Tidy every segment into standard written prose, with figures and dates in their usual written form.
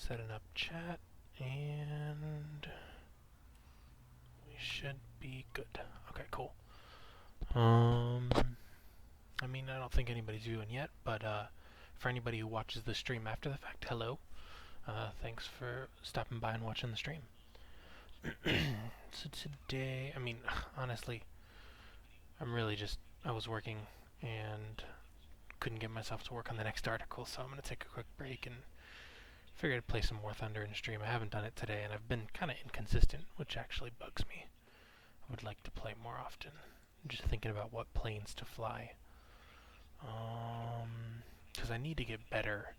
Setting up chat, and we should be good. Okay, cool. I mean, I don't think anybody's viewing yet, but for anybody who watches the stream after the fact, hello. Thanks for stopping by and watching the stream. So today, I mean, honestly, I was working and couldn't get myself to work on the next article, so I'm going to take a quick break and figured I'd play some War Thunder in stream. I haven't done it today, and I've been kind of inconsistent, which actually bugs me. I would like to play more often. I'm just thinking about what planes to fly. Because I need to get better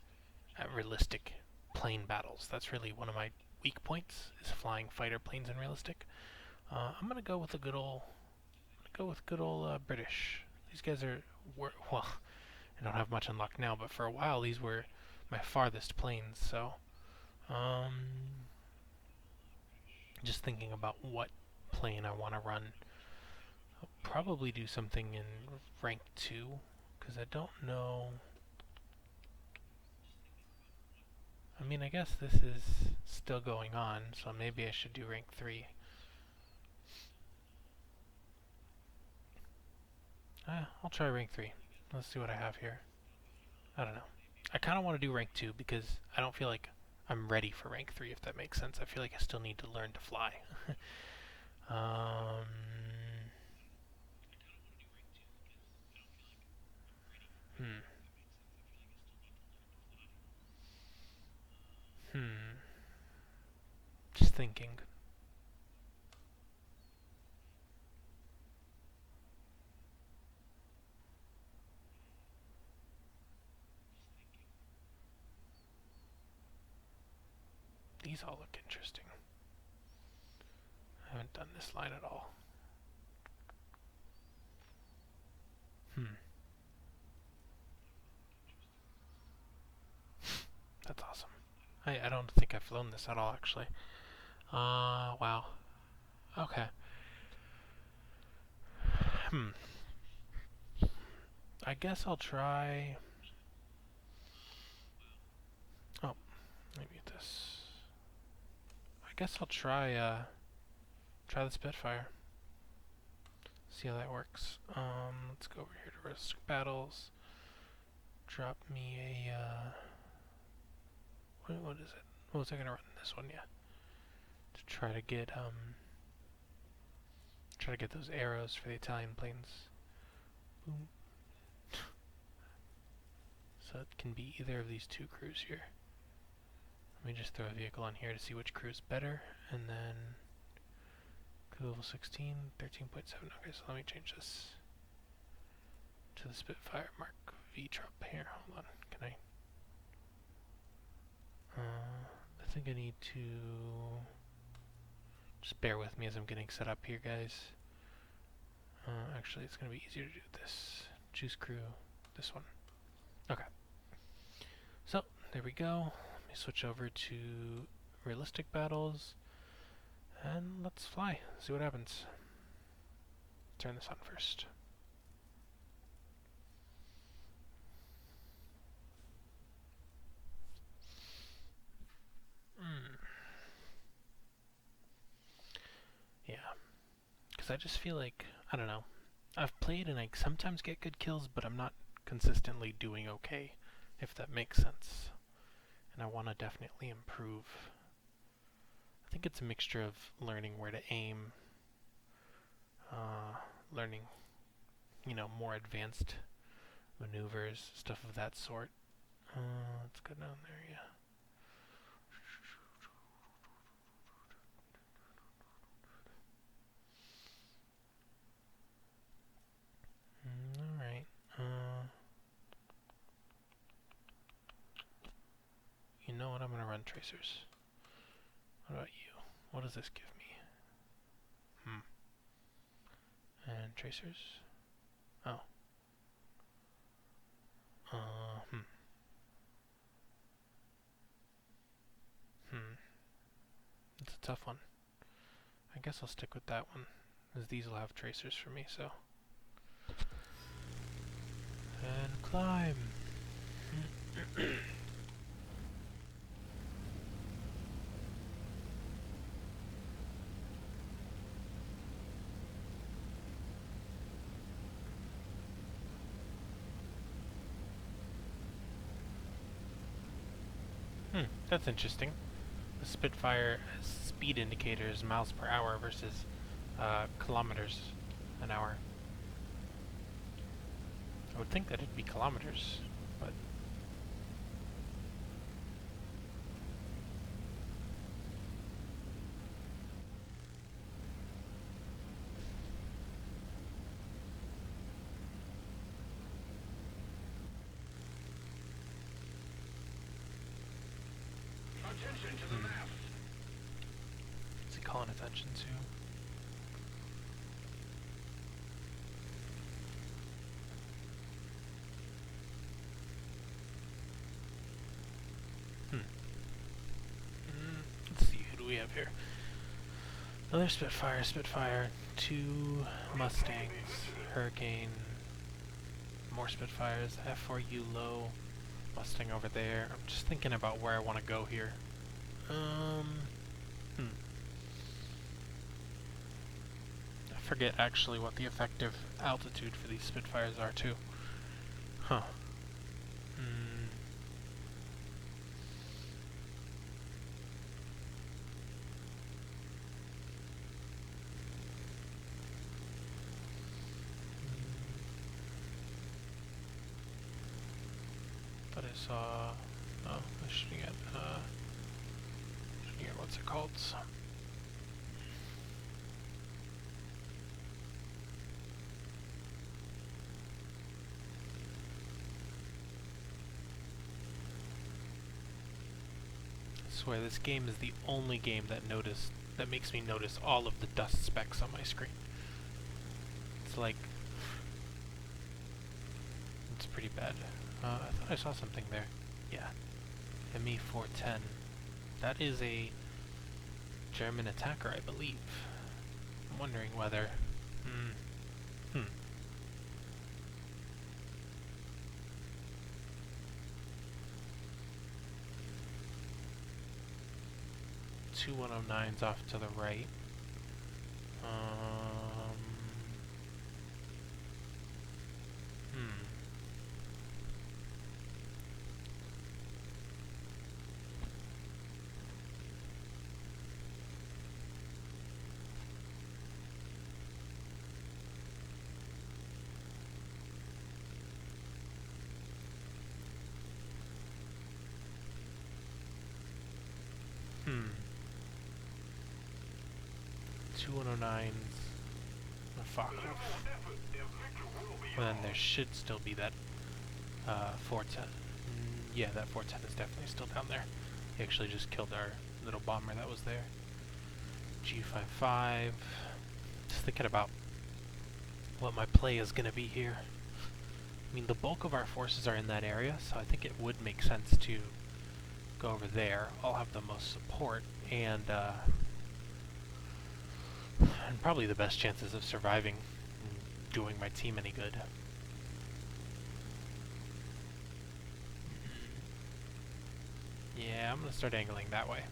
at realistic plane battles. That's really one of my weak points, is flying fighter planes in realistic. I'm gonna go with a good old, British. These guys well, I don't have much on luck now, but for a while these were my farthest planes. So, just thinking about what plane I want to run. I'll probably do something in rank 2, because I don't know. I mean, I guess this is still going on, so maybe I should do rank 3. I'll try rank 3. Let's see what I have here. I don't know. I kind of want to do rank 2 because I don't feel like I'm ready for rank 3, if that makes sense. I feel like I still need to learn to fly. Hmm. Just thinking. These all look interesting. I haven't done this line at all. That's awesome. I don't think I've flown this at all, actually. Wow. Okay. I guess I'll try... Oh, maybe this. I guess I'll try the Spitfire. See how that works. Let's go over here to Risk Battles. Drop me a, what is it? What was I gonna run? This one, yeah. To try to get those arrows for the Italian planes. Boom. So it can be either of these two crews here. Let me just throw a vehicle on here to see which crew is better, and then crew level 16, 13.7. Okay, so let me change this to the Spitfire Mark V drop here. Hold on, can I? I think I need to just bear with me as I'm getting set up here, guys. Actually, it's going to be easier to do this. Choose crew, this one. Okay. So, there we go. Let me switch over to realistic battles. And let's fly. See what happens. Turn this on first. Yeah. Because I just feel like, I don't know. I've played and I sometimes get good kills, but I'm not consistently doing okay, if that makes sense. And I want to definitely improve. I think it's a mixture of learning where to aim, learning, more advanced maneuvers, stuff of that sort. Let's go down there, yeah. Alright. You know what? I'm going to run tracers. What about you? What does this give me? And tracers? Oh. It's a tough one. I guess I'll stick with that one, as these will have tracers for me, so. And climb! That's interesting. The Spitfire speed indicator is miles per hour versus kilometers an hour. I would think that it'd be kilometers, but... Attention to the map. What's he calling attention to? Let's see, who do we have here? Another Spitfire, 2 Mustangs, Hurricane, more Spitfires, F4U low, Mustang over there. I'm just thinking about where I want to go here. I forget actually what the effective altitude for these Spitfires are too. Huh. 'I should get, what's it called? I swear this game is the only game that makes me notice all of the dust specks on my screen. It's like, it's pretty bad. I thought I saw something there. Yeah. ME410. That is a German attacker, I believe. I'm wondering whether... 2109's off to the right. Two 109s, a Focke-Wulf. Well, then there should still be that 410. Yeah, that 410 is definitely still down there. He actually just killed our little bomber that was there. G55. Just thinking about what my play is going to be here. I mean, the bulk of our forces are in that area, so I think it would make sense to go over there. I'll have the most support, and probably the best chances of surviving and doing my team any good. Yeah, I'm gonna start angling that way.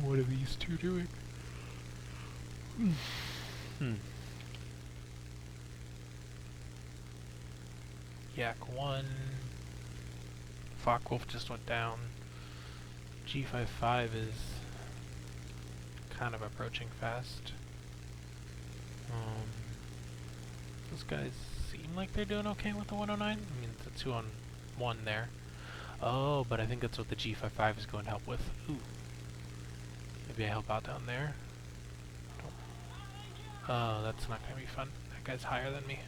What are these two doing? Yak 1. Focke-Wulf just went down. G55 is kind of approaching fast. Those guys seem like they're doing okay with the 109. I mean, it's a 2-on-1 there. Oh, but I think that's what the G55 is going to help with. Ooh. Maybe I help out down there. Oh, that's not going to be fun. That guy's higher than me.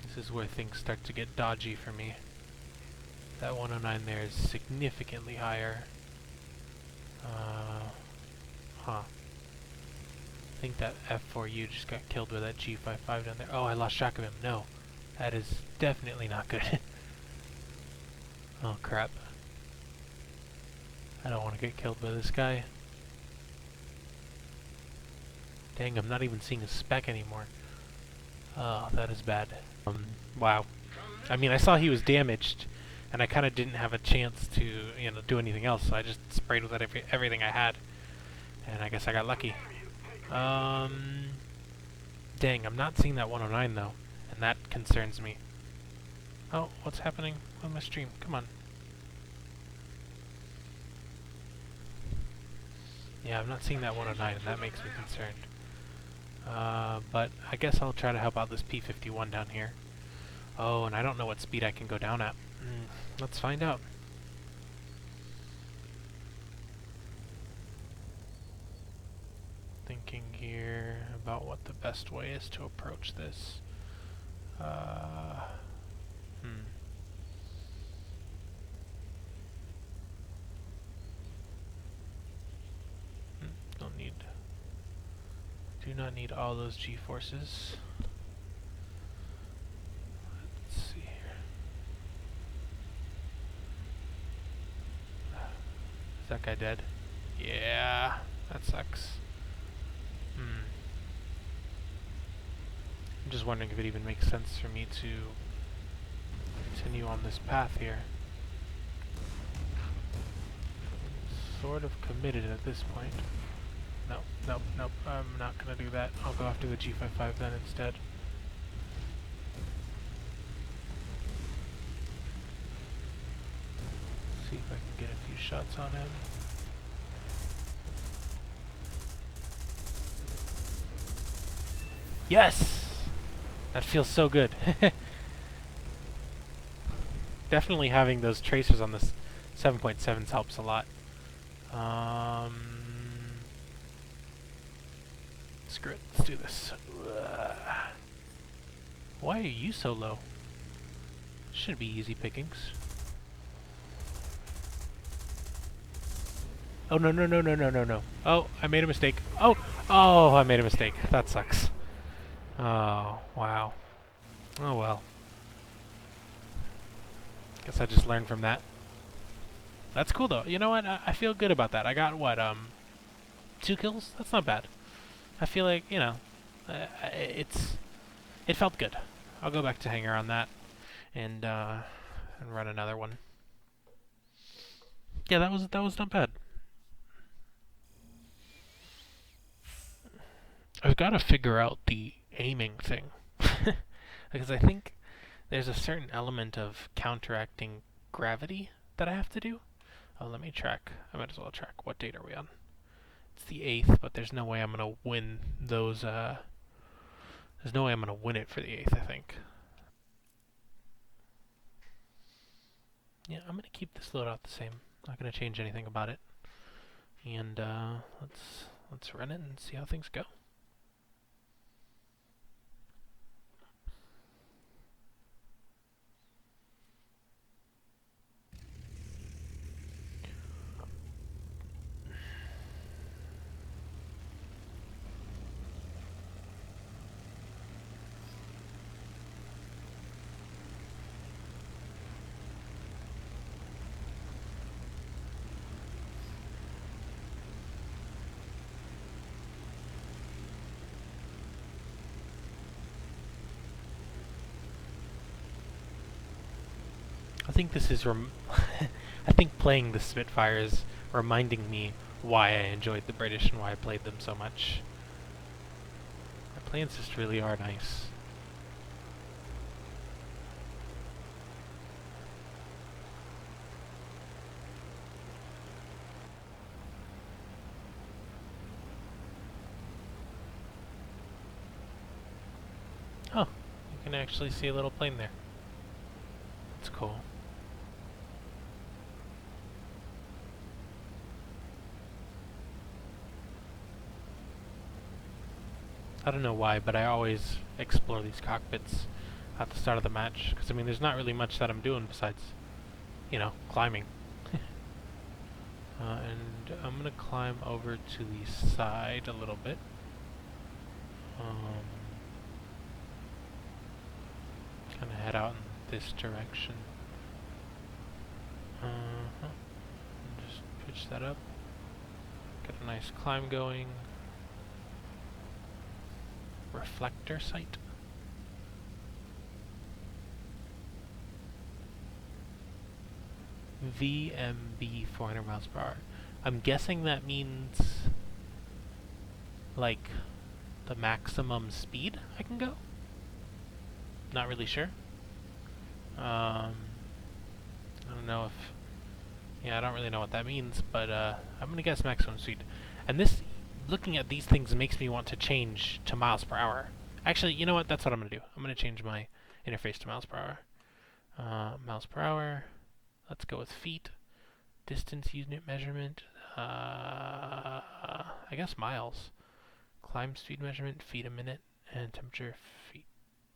This is where things start to get dodgy for me. That 109 there is significantly higher. I think that F4U just got killed with that G55 down there. Oh, I lost track of him. No. That is definitely not good. Oh, crap. I don't want to get killed by this guy. Dang, I'm not even seeing a speck anymore. Oh, that is bad. Wow. I mean, I saw he was damaged, and I kind of didn't have a chance to, do anything else, so I just sprayed with everything I had. And I guess I got lucky. Dang, I'm not seeing that 109 though, and that concerns me. Oh, what's happening on my stream? Come on. Yeah, I'm not seeing that 109, and that makes me concerned. But I guess I'll try to help out this P-51 down here. Oh, and I don't know what speed I can go down at. Let's find out. Thinking here about what the best way is to approach this. Don't need... Do not need all those G-forces. Let's see here. Is that guy dead? Yeah, that sucks. I'm just wondering if it even makes sense for me to continue on this path here. Sort of committed at this point. Nope, I'm not gonna do that. I'll go after the G55 then instead. See if I can get a few shots on him. Yes! That feels so good. Definitely having those tracers on the 7.7s helps a lot. Screw it, let's do this. Why are you so low? Should be easy pickings. Oh, no. Oh, I made a mistake. Oh, I made a mistake. That sucks. Oh, wow. Oh, well. Guess I just learned from that. That's cool, though. You know what? I feel good about that. I got, what, 2 kills? That's not bad. I feel like, you know, it felt good. I'll go back to Hangar on that and run another one. Yeah, that was not bad. I've got to figure out the aiming thing. Because I think there's a certain element of counteracting gravity that I have to do. Oh, let me track. I might as well track. What date are we on? It's the 8th, but there's no way I'm going to win those, there's no way I'm going to win it for the 8th, I think. Yeah, I'm going to keep this loadout the same. Not going to change anything about it. And, let's run it and see how things go. I think this is I think playing the Spitfire is reminding me why I enjoyed the British and why I played them so much. The planes just really are nice. Oh, you can actually see a little plane there. That's cool. I don't know why, but I always explore these cockpits at the start of the match, because I mean there's not really much that I'm doing besides, you know, climbing. And I'm going to climb over to the side a little bit. Kind of head out in this direction. Just pitch that up. Get a nice climb going. Reflector sight. VMB 400 miles per hour. I'm guessing that means like the maximum speed I can go. Not really sure. I don't know if... Yeah, I don't really know what that means, but I'm gonna guess maximum speed. And this, looking at these things makes me want to change to miles per hour. Actually, you know what? That's what I'm gonna do. I'm gonna change my interface to miles per hour. Miles per hour. Let's go with feet. Distance unit measurement. I guess miles. Climb speed measurement, feet a minute, and temperature, feet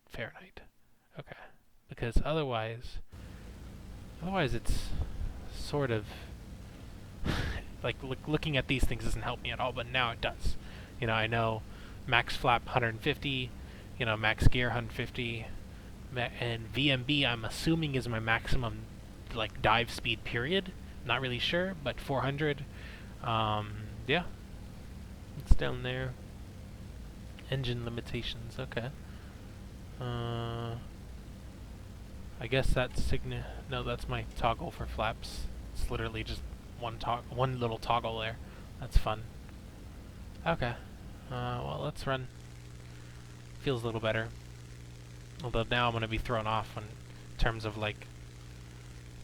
Fahrenheit. Okay. Because otherwise it's sort of like looking at these things doesn't help me at all, but now it does. You know, I know max flap 150, you know, max gear 150, and VMB I'm assuming is my maximum like dive speed period. Not really sure, but 400. Yeah, it's down there. Engine limitations. Okay. I guess that's no, that's my toggle for flaps. It's literally just one little toggle there. That's fun. Okay. Well, let's run. Feels a little better. Although now I'm gonna be thrown off in terms of like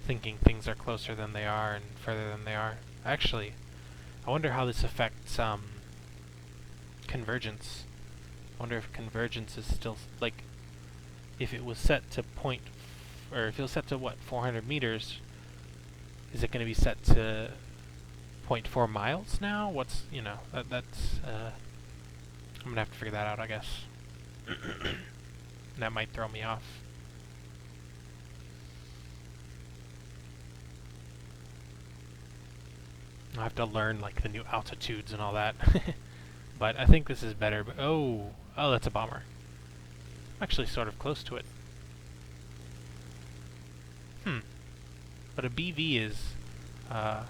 thinking things are closer than they are and further than they are. Actually, I wonder how this affects convergence. I wonder if convergence is still like if it was set to or if it was set to what 400 meters. Is it going to be set to 0.4 miles now? What's, you know, that's I'm gonna have to figure that out, I guess. That might throw me off. I'll have to learn like the new altitudes and all that. But I think this is better. But oh, that's a bomber. I'm actually sort of close to it. But a BV is, I'm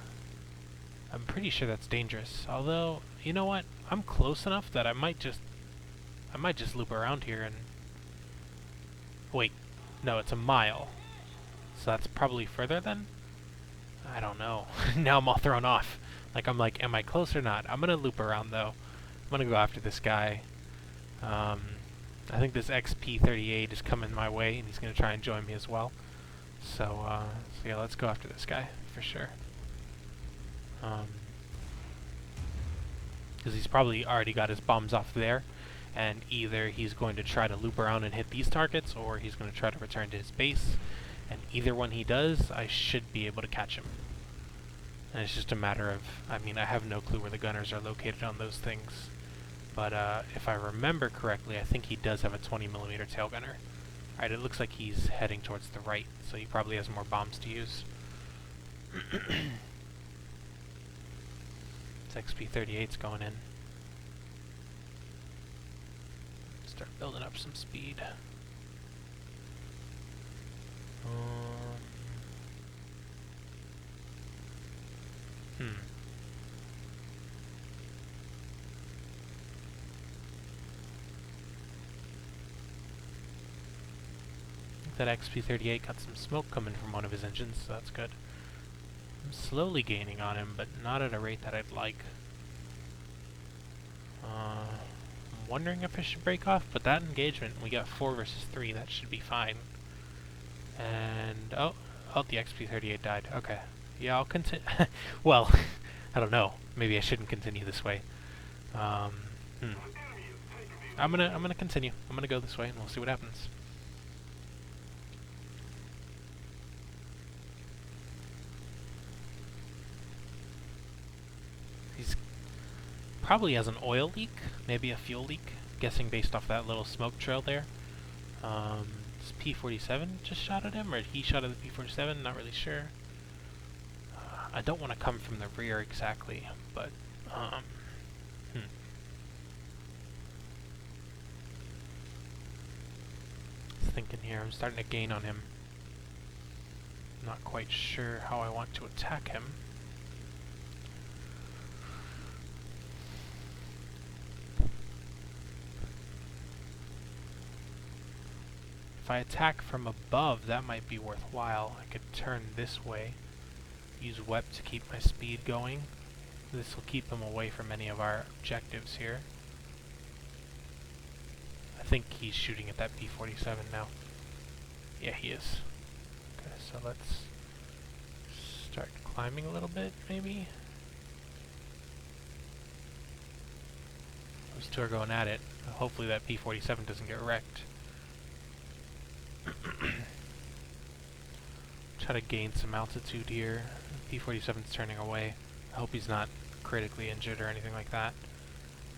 pretty sure that's dangerous. Although, you know what? I'm close enough that I might just loop around here and... Wait, no, it's a mile. So that's probably further then? I don't know. Now I'm all thrown off. Like, I'm like, am I close or not? I'm gonna loop around though. I'm gonna go after this guy. I think this XP38 is coming my way and he's gonna try and join me as well. So yeah, let's go after this guy for sure. Because he's probably already got his bombs off there, and either he's going to try to loop around and hit these targets, or he's going to try to return to his base. And either one he does, I should be able to catch him. And it's just a matter of, I mean, I have no clue where the gunners are located on those things. But if I remember correctly, I think he does have a 20mm tail gunner. Alright, it looks like he's heading towards the right, so he probably has more bombs to use. This XP38's going in. Start building up some speed. That XP38 got some smoke coming from one of his engines, so that's good. I'm slowly gaining on him, but not at a rate that I'd like. I'm wondering if I should break off, but that engagement, we got 4 versus 3, that should be fine. And, oh, the XP38 died. Okay. Yeah, I'll continue. Well, I don't know. Maybe I shouldn't continue this way. I'm gonna continue. I'm gonna go this way, and we'll see what happens. He's probably has an oil leak, maybe a fuel leak, guessing based off that little smoke trail there. Does P-47 just shot at him, or he shot at the P-47? Not really sure. I don't want to come from the rear exactly, but thinking here, I'm starting to gain on him. Not quite sure how I want to attack him. If I attack from above, that might be worthwhile. I could turn this way, use WEP to keep my speed going. This will keep him away from any of our objectives here. think he's shooting at that P-47 now. Yeah, he is. Okay, so let's start climbing a little bit, maybe? Those two are going at it. Hopefully that P-47 doesn't get wrecked. Try to gain some altitude here. P-47's turning away. I hope he's not critically injured or anything like that.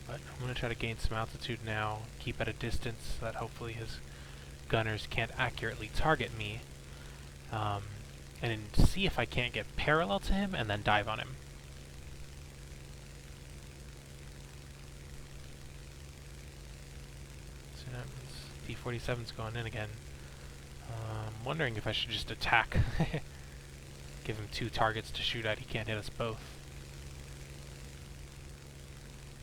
But I'm going to try to gain some altitude now, keep at a distance so that hopefully his gunners can't accurately target me. And see if I can't get parallel to him and then dive on him. So P-47's going in again. I'm wondering if I should just attack. Give him 2 targets to shoot at. He can't hit us both.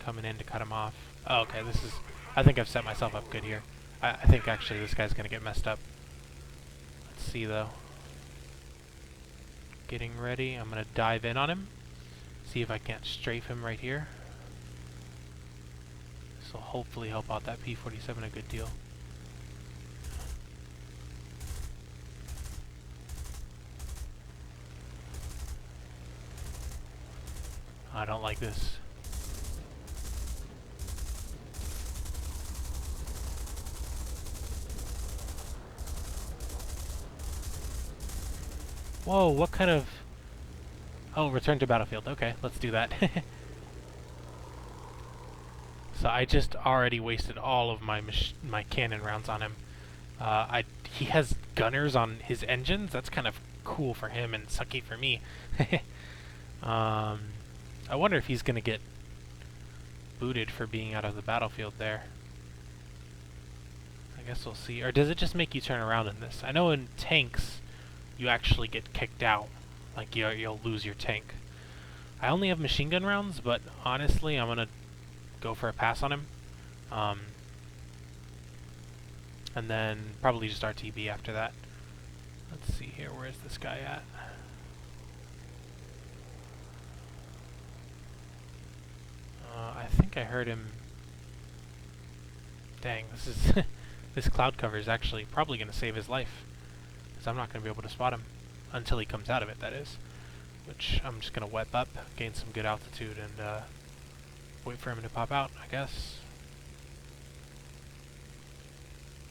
Coming in to cut him off. Oh, okay, this is... I think I've set myself up good here. I think actually this guy's gonna get messed up. Let's see though. Getting ready. I'm gonna dive in on him. See if I can't strafe him right here. This will hopefully help out that P-47 a good deal. I don't like this. Whoa, what kind of... Oh, return to battlefield. Okay, let's do that. So I just already wasted all of my cannon rounds on him. He has gunners on his engines. That's kind of cool for him and sucky for me. I wonder if he's going to get booted for being out of the battlefield there. I guess we'll see. Or does it just make you turn around in this? I know in tanks you actually get kicked out. Like you'll lose your tank. I only have machine gun rounds, but honestly I'm going to go for a pass on him. And then probably just RTB after that. Let's see here, where's this guy at? I think I heard him. Dang, this is this cloud cover is actually probably going to save his life, because I'm not going to be able to spot him until he comes out of it, that is. Which I'm just going to web up, gain some good altitude, and wait for him to pop out, I guess.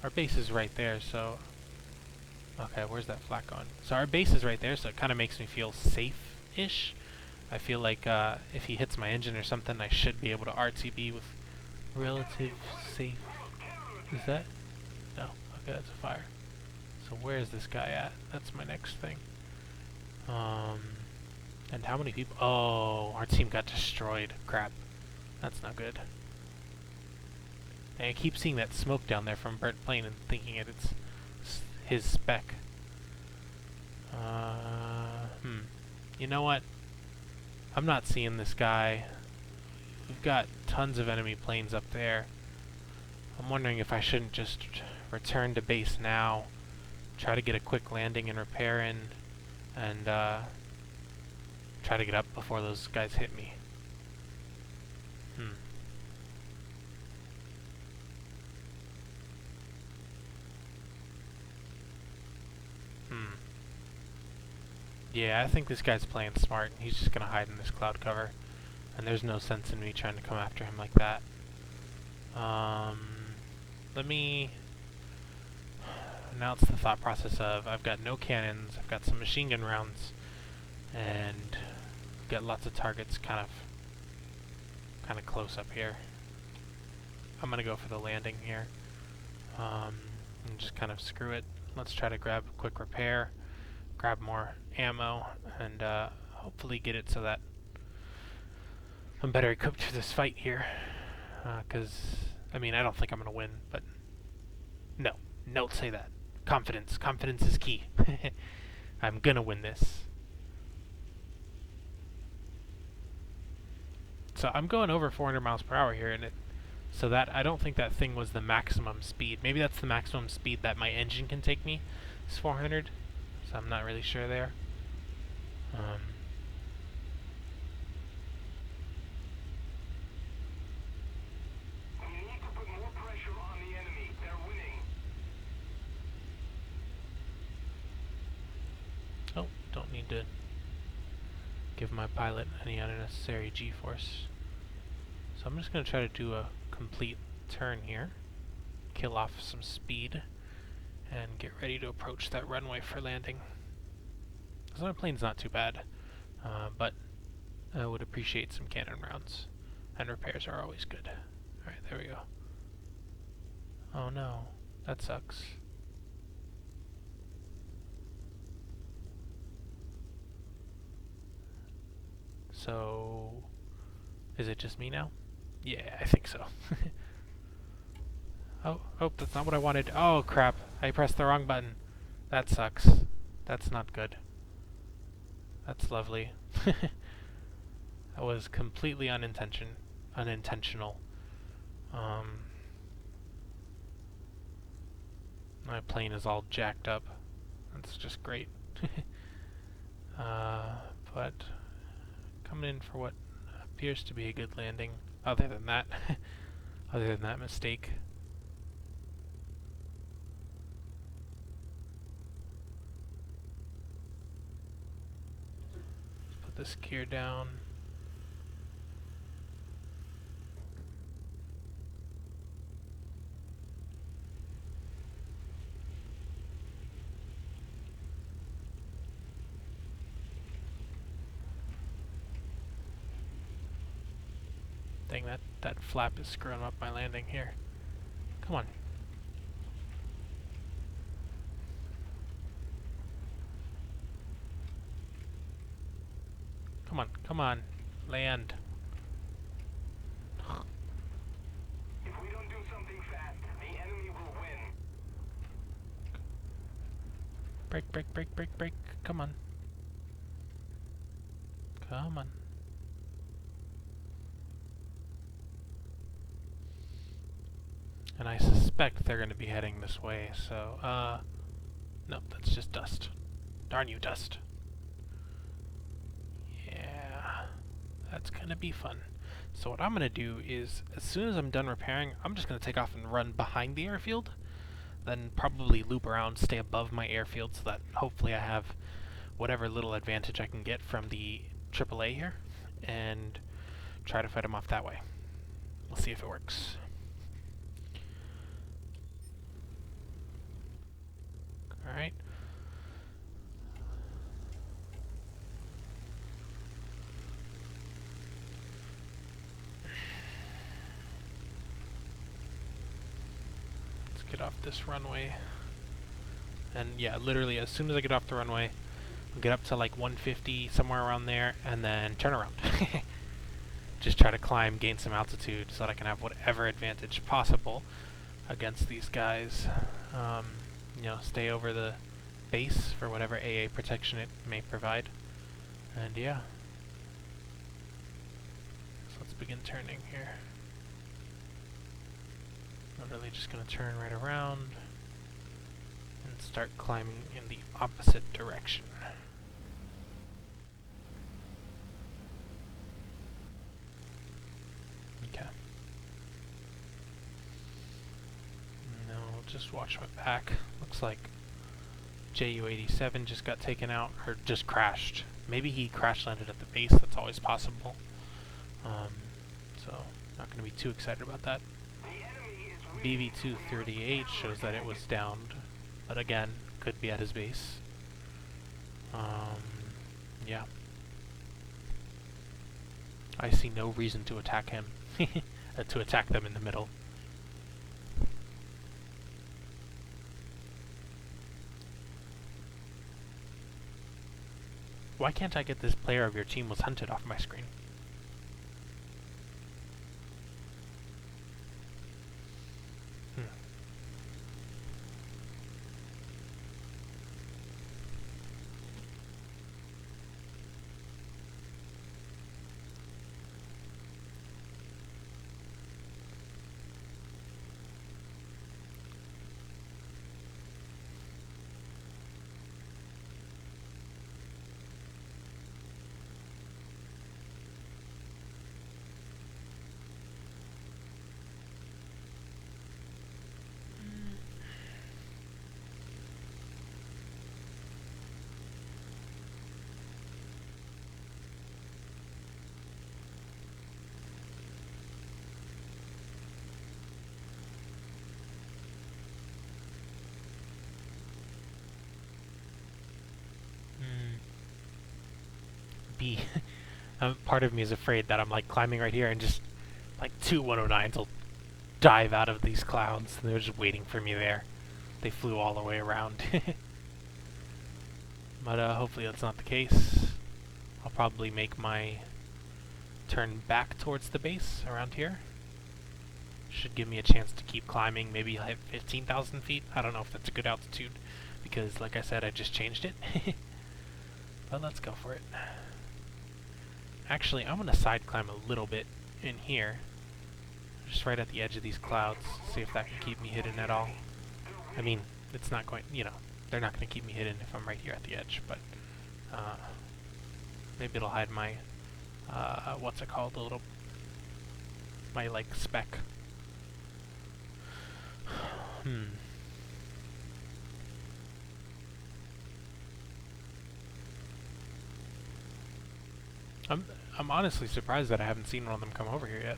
Our base is right there, so... Okay, where's that flak going? So our base is right there, so it kind of makes me feel safe-ish. I feel like if he hits my engine or something, I should be able to RTB with relative safe... Is that? No. Okay, that's a fire. So where is this guy at? That's my next thing. And how many people? Oh, our team got destroyed. Crap. That's not good. And I keep seeing that smoke down there from burnt plane and thinking it's his spec. You know what? I'm not seeing this guy. We've got tons of enemy planes up there. I'm wondering if I shouldn't just return to base now, try to get a quick landing and repair in, and try to get up before those guys hit me. Yeah, I think this guy's playing smart. He's just gonna hide in this cloud cover, and there's no sense in me trying to come after him like that. Let me... Now it's the thought process of, I've got no cannons, I've got some machine gun rounds, and got lots of targets kind of close up here. I'm gonna go for the landing here. And just kind of screw it. Let's try to grab a quick repair, grab more ammo, and hopefully get it so that I'm better equipped for this fight here. Because, I mean, I don't think I'm going to win, but no, don't say that. Confidence. Confidence is key. I'm going to win this. So I'm going over 400 miles per hour here, and so that I don't think that thing was the maximum speed. Maybe that's the maximum speed that my engine can take me, is 400. So I'm not really sure there. We need to put more pressure on the enemy. Don't need to give my pilot any unnecessary G-force. So I'm just going to try to do a complete turn here, kill off some speed, and get ready to approach that runway for landing. This other plane's not too bad, but I would appreciate some cannon rounds, and repairs are always good. Alright, there we go. Oh no, that sucks. So, is it just me now? Yeah, I think so. Oh, that's not what I wanted. Oh crap, I pressed the wrong button. That sucks. That's not good. That's lovely. That was completely unintentional. My plane is all jacked up. That's just great. But coming in for what appears to be a good landing. Other than that, mistake. Let's put this gear down. Dang, that flap is screwing up my landing here. Come on. Come on, land. If we don't do something fast, the enemy will win. Brake. Come on. Come on. And I suspect they're going to be heading this way, so, no, that's just dust. Darn you, dust. Yeah, that's going to be fun. So what I'm going to do is, as soon as I'm done repairing, I'm just going to take off and run behind the airfield, then probably loop around, stay above my airfield, so that hopefully I have whatever little advantage I can get from the AAA here, and try to fight them off that way. We'll see if it works. Alright. Let's get off this runway. And yeah, literally as soon as I get off the runway, I'll get up to like 150, somewhere around there, and then turn around. Just try to climb, gain some altitude, so that I can have whatever advantage possible against these guys. You know, stay over the base for whatever AA protection it may provide. And yeah. So let's begin turning here. Literally just gonna turn right around and start climbing in the opposite direction. Okay. Now just watch my back. Looks like JU-87 just got taken out, or just crashed. Maybe he crash landed at the base, that's always possible. So, not going to be too excited about that. BV-238 shows that it was downed, but again, could be at his base. Yeah. I see no reason to attack him. To attack them in the middle. Why can't I get this player of your team was hunted off my screen? be... part of me is afraid that I'm like climbing right here and just like 2 109s will dive out of these clouds. They're just waiting for me there. They flew all the way around. But hopefully that's not the case. I'll probably make my turn back towards the base around here. Should give me a chance to keep climbing, maybe like 15,000 feet. I don't know if that's a good altitude because, like I said, I just changed it. But let's go for it. Actually, I'm going to side climb a little bit in here. Just right at the edge of these clouds. See if that can keep me hidden at all. I mean, it's not going, you know, they're not going to keep me hidden if I'm right here at the edge, but maybe it'll hide my, what's it called, my, like, speck. I'm honestly surprised that I haven't seen one of them come over here yet.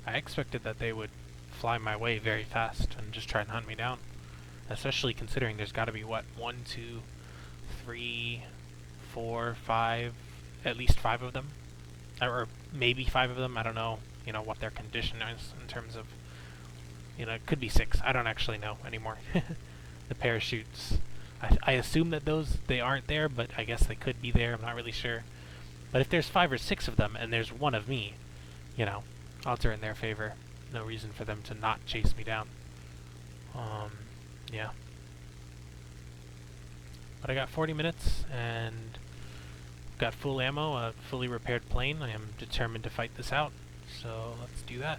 I expected that they would fly my way very fast and just try and hunt me down. Especially considering there's got to be, what, 1, 2, 3, 4, 5, at least 5 of them. Or maybe 5 of them, I don't know, you know, what their condition is in terms of, you know, it could be 6, I don't actually know anymore. The parachutes, I assume that they aren't there, but I guess they could be there, I'm not really sure. But if there's 5 or 6 of them, and there's one of me, you know, odds are in their favor. No reason for them to not chase me down. Yeah. But I got 40 minutes, and got full ammo, a fully repaired plane. I am determined to fight this out, so let's do that.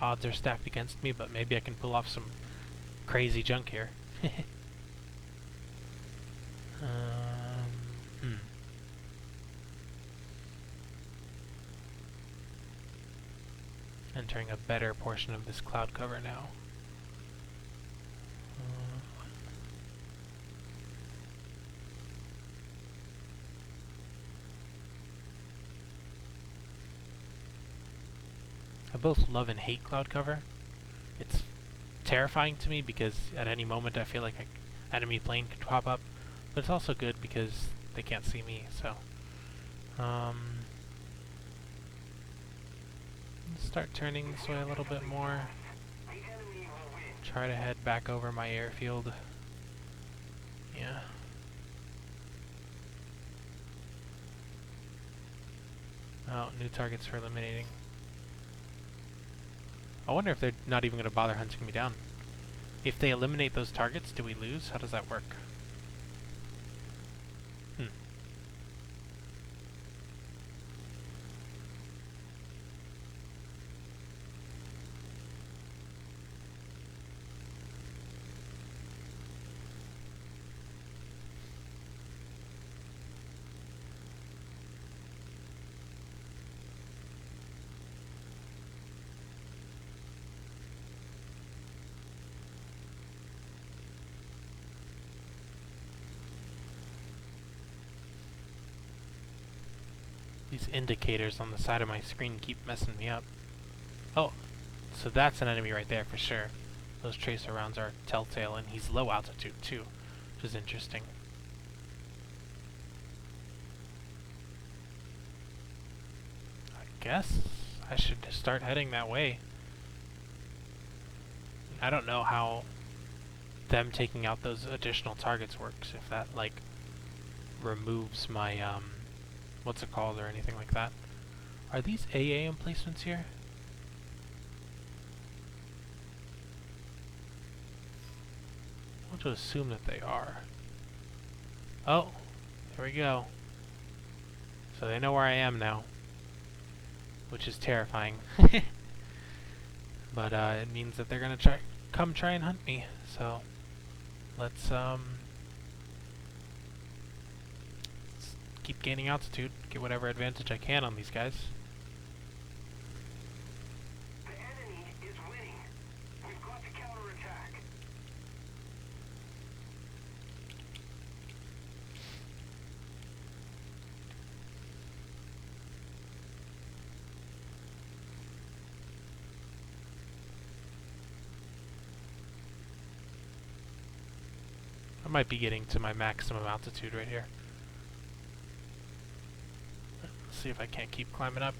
Odds are stacked against me, but maybe I can pull off some crazy junk here. Entering a better portion of this cloud cover now. I both love and hate cloud cover. It's terrifying to me because at any moment I feel like an enemy plane could pop up, but it's also good because they can't see me, so let's start turning this way a little bit more. Try to head back over my airfield. Yeah. Oh, new targets for eliminating. I wonder if they're not even going to bother hunting me down. If they eliminate those targets, do we lose? How does that work? These indicators on the side of my screen keep messing me up. Oh, so that's an enemy right there for sure. Those tracer rounds are telltale, and he's low altitude too, which is interesting. I guess I should start heading that way. I don't know how them taking out those additional targets works, if that, like, removes my, what's it called or anything like that. Are these AA emplacements here? I want to assume that they are. Oh, there we go. So they know where I am now, which is terrifying. But it means that they're gonna come try and hunt me. So let's keep gaining altitude, get whatever advantage I can on these guys. The enemy is winning. We've got to counterattack. I might be getting to my maximum altitude right here. see if I can't keep climbing up.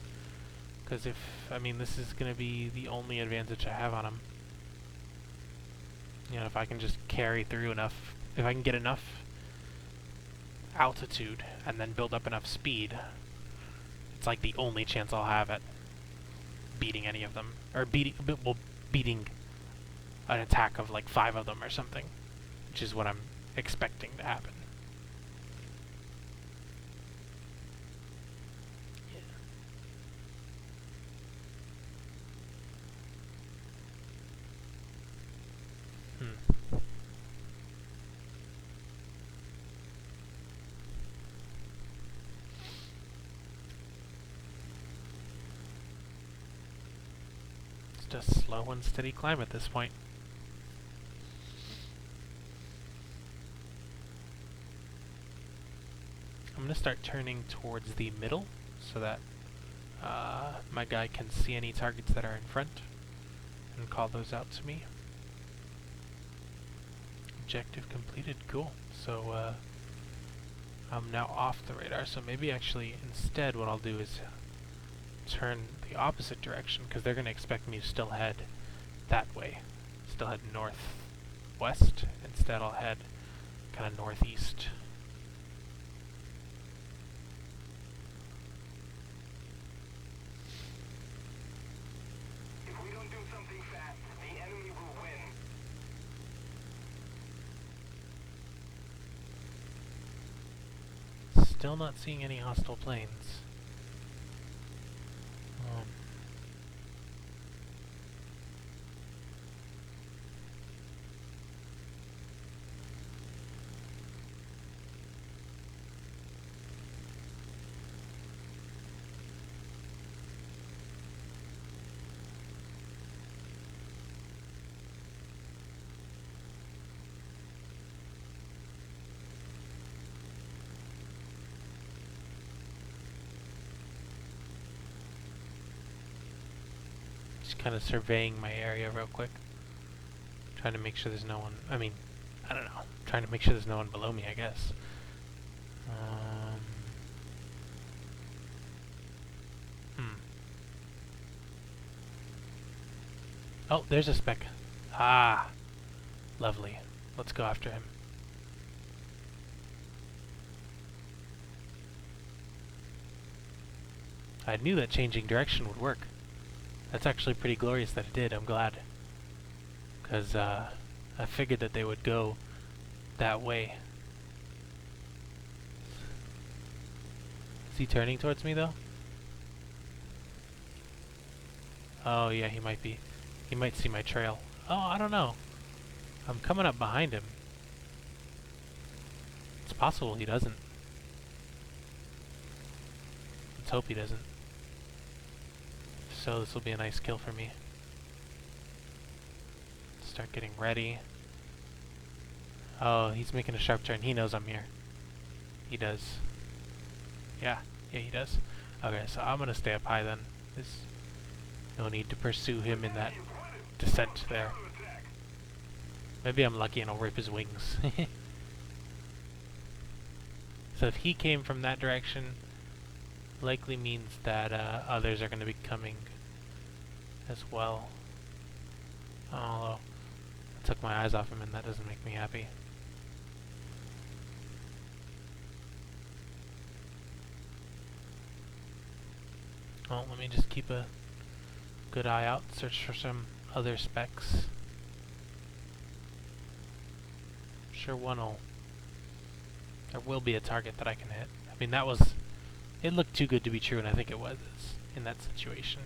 Because I mean, this is going to be the only advantage I have on him. You know, if I can just carry through enough, if I can get enough altitude and then build up enough speed, it's like the only chance I'll have at beating any of them. Or beating an attack of like 5 of them or something, which is what I'm expecting to happen. It's just slow and steady climb at this point. I'm going to start turning towards the middle so that my guy can see any targets that are in front and call those out to me. Objective completed. Cool. So I'm now off the radar, so maybe actually instead what I'll do is turn the opposite direction, because they're going to expect me to still head that way. Still head northwest. Instead I'll head kind of northeast. If we don't do something fast, the enemy will win. Still not seeing any hostile planes. Just kind of surveying my area real quick. Trying to make sure there's no one, I mean, I don't know. Trying to make sure there's no one below me, I guess. Oh, there's a speck. Ah, lovely. Let's go after him. I knew that changing direction would work. That's actually pretty glorious that it did. I'm glad. Because I figured that they would go that way. Is he turning towards me, though? Oh, yeah, he might be. He might see my trail. Oh, I don't know. I'm coming up behind him. It's possible he doesn't. Let's hope he doesn't. So this will be a nice kill for me. Start getting ready. Oh, he's making a sharp turn. He knows I'm here. He does. Yeah, he does. Okay, so I'm gonna stay up high then. There's no need to pursue him in that descent there. Maybe I'm lucky and I'll rip his wings. So if he came from that direction, likely means that others are going to be coming as well. Although I took my eyes off him and that doesn't make me happy. Well, let me just keep a good eye out, search for some other specks. I'm sure there will be a target that I can hit. I mean, it looked too good to be true, and I think it was in that situation.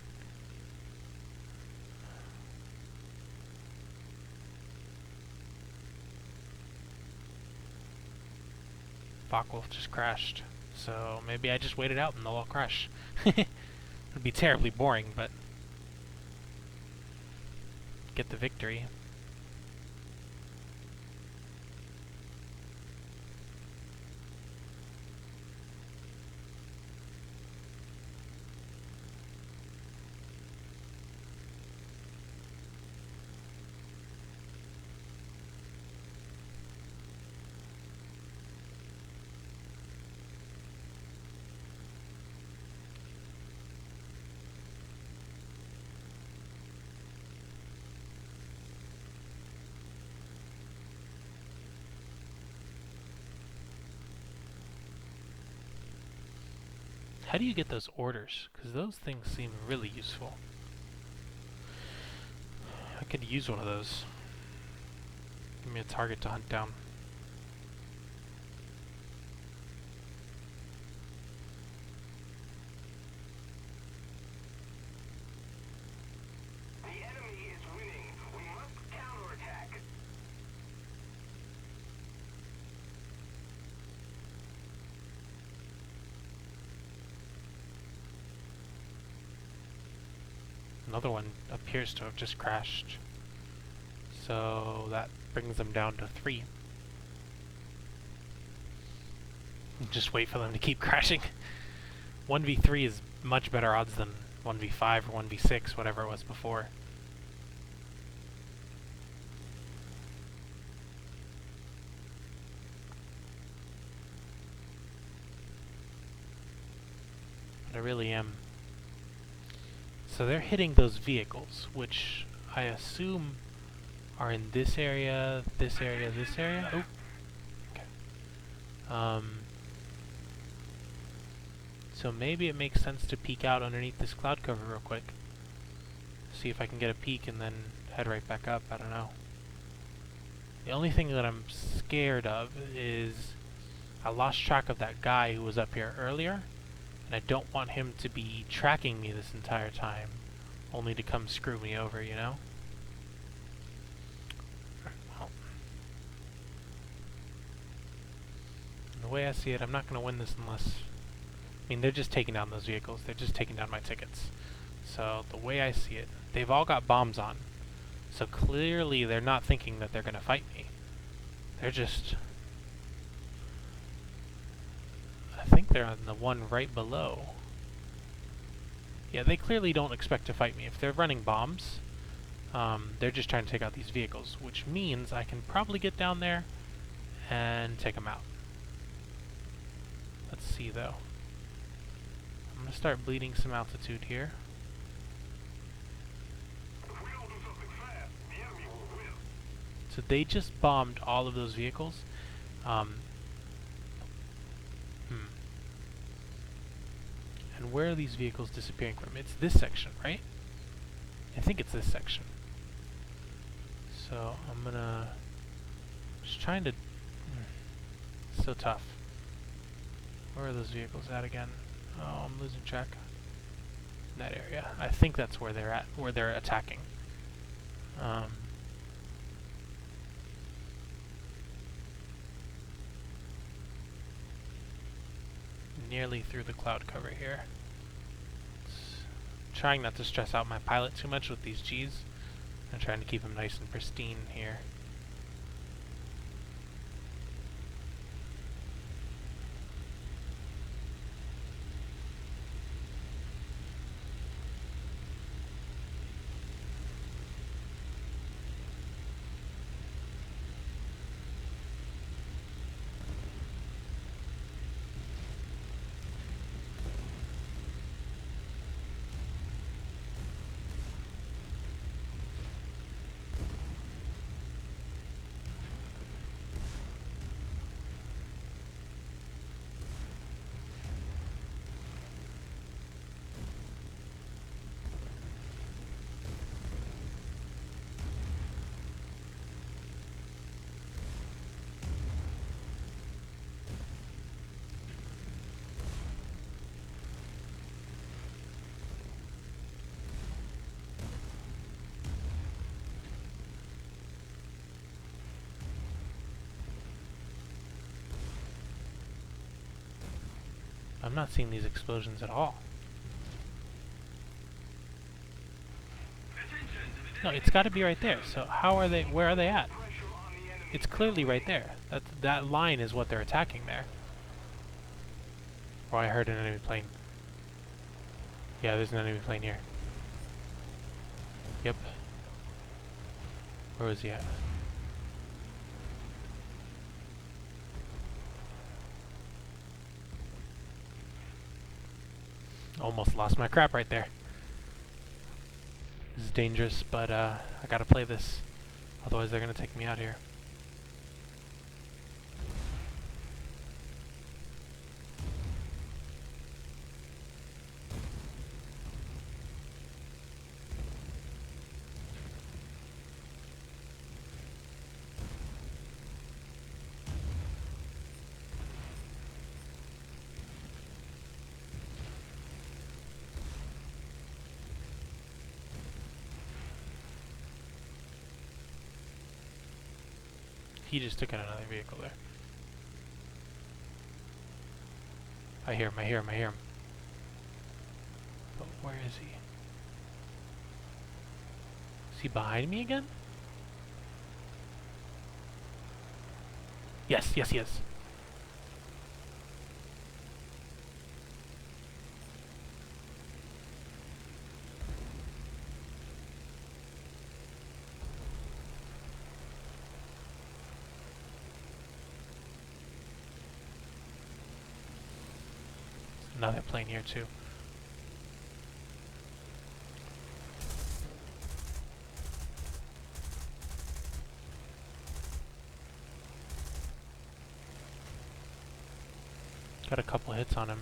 Focke-Wulf just crashed, so maybe I just wait it out and they'll all crash. It'd be terribly boring, but get the victory. How do you get those orders? Because those things seem really useful. I could use one of those. Give me a target to hunt down. The enemy is winning. We must counterattack. Another one appears to have just crashed. So that brings them down to 3. Just wait for them to keep crashing. 1v3 is much better odds than 1v5 or 1v6, whatever it was before. But I really am. So they're hitting those vehicles, which I assume are in this area, this area, this area. Oh, okay. So maybe it makes sense to peek out underneath this cloud cover real quick. See if I can get a peek and then head right back up. I don't know. The only thing that I'm scared of is I lost track of that guy who was up here earlier, and I don't want him to be tracking me this entire time, only to come screw me over, you know? Well, the way I see it, I'm not going to win this unless... I mean, they're just taking down those vehicles. They're just taking down my tickets. So, the way I see it, they've all got bombs on. So clearly they're not thinking that they're going to fight me. They're just... I think they're on the one right below. Yeah, they clearly don't expect to fight me. If they're running bombs, they're just trying to take out these vehicles, which means I can probably get down there and take them out. Let's see, though. I'm going to start bleeding some altitude here. If we don't do something fast, the enemy will win. So they just bombed all of those vehicles. And where are these vehicles disappearing from? It's this section, right? I think it's this section. So I'm gonna... just trying to... so tough. Where are those vehicles at again? Oh, I'm losing track. In that area. I think that's where they're at, where they're attacking. Nearly through the cloud cover here. Trying not to stress out my pilot too much with these Gs. I'm trying to keep him nice and pristine here. I'm not seeing these explosions at all. No, it's got to be right there. So how are they? Where are they at? It's clearly right there. That line is what they're attacking there. Oh, I heard an enemy plane. Yeah, there's an enemy plane here. Yep. Where was he at? Almost lost my crap right there. This is dangerous, but I gotta play this. Otherwise they're gonna take me out here. he just took out another vehicle there. I hear him, I hear him, I hear him. But where is he? Is he behind me again? Yes, yes, he is. Another plane here too. Got a couple hits on him.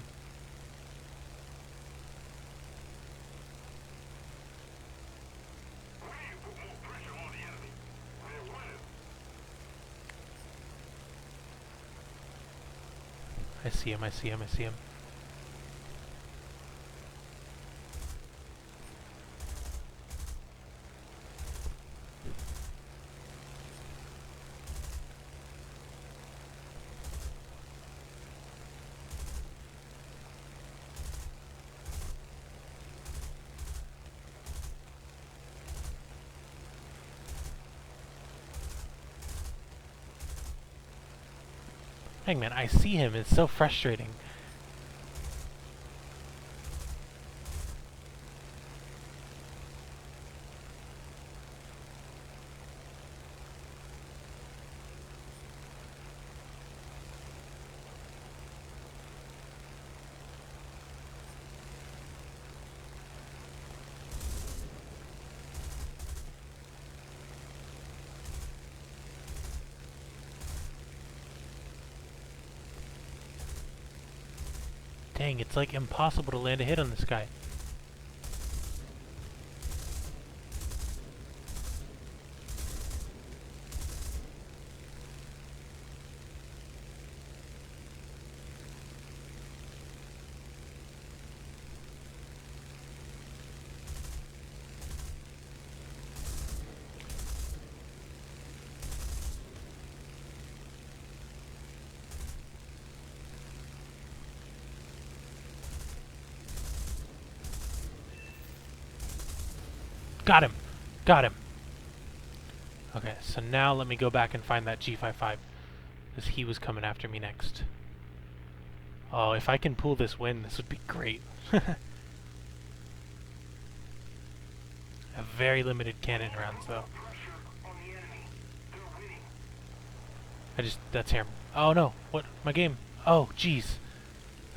I see him, I see him, I see him. Dang man, I see him, it's so frustrating. Dang, it's like impossible to land a hit on this guy. Got him! Got him! Okay, so now let me go back and find that G55. Because he was coming after me next. Oh, if I can pull this win, this would be great. A very limited cannon rounds, though. That's him. Oh no, what? My game. Oh, jeez.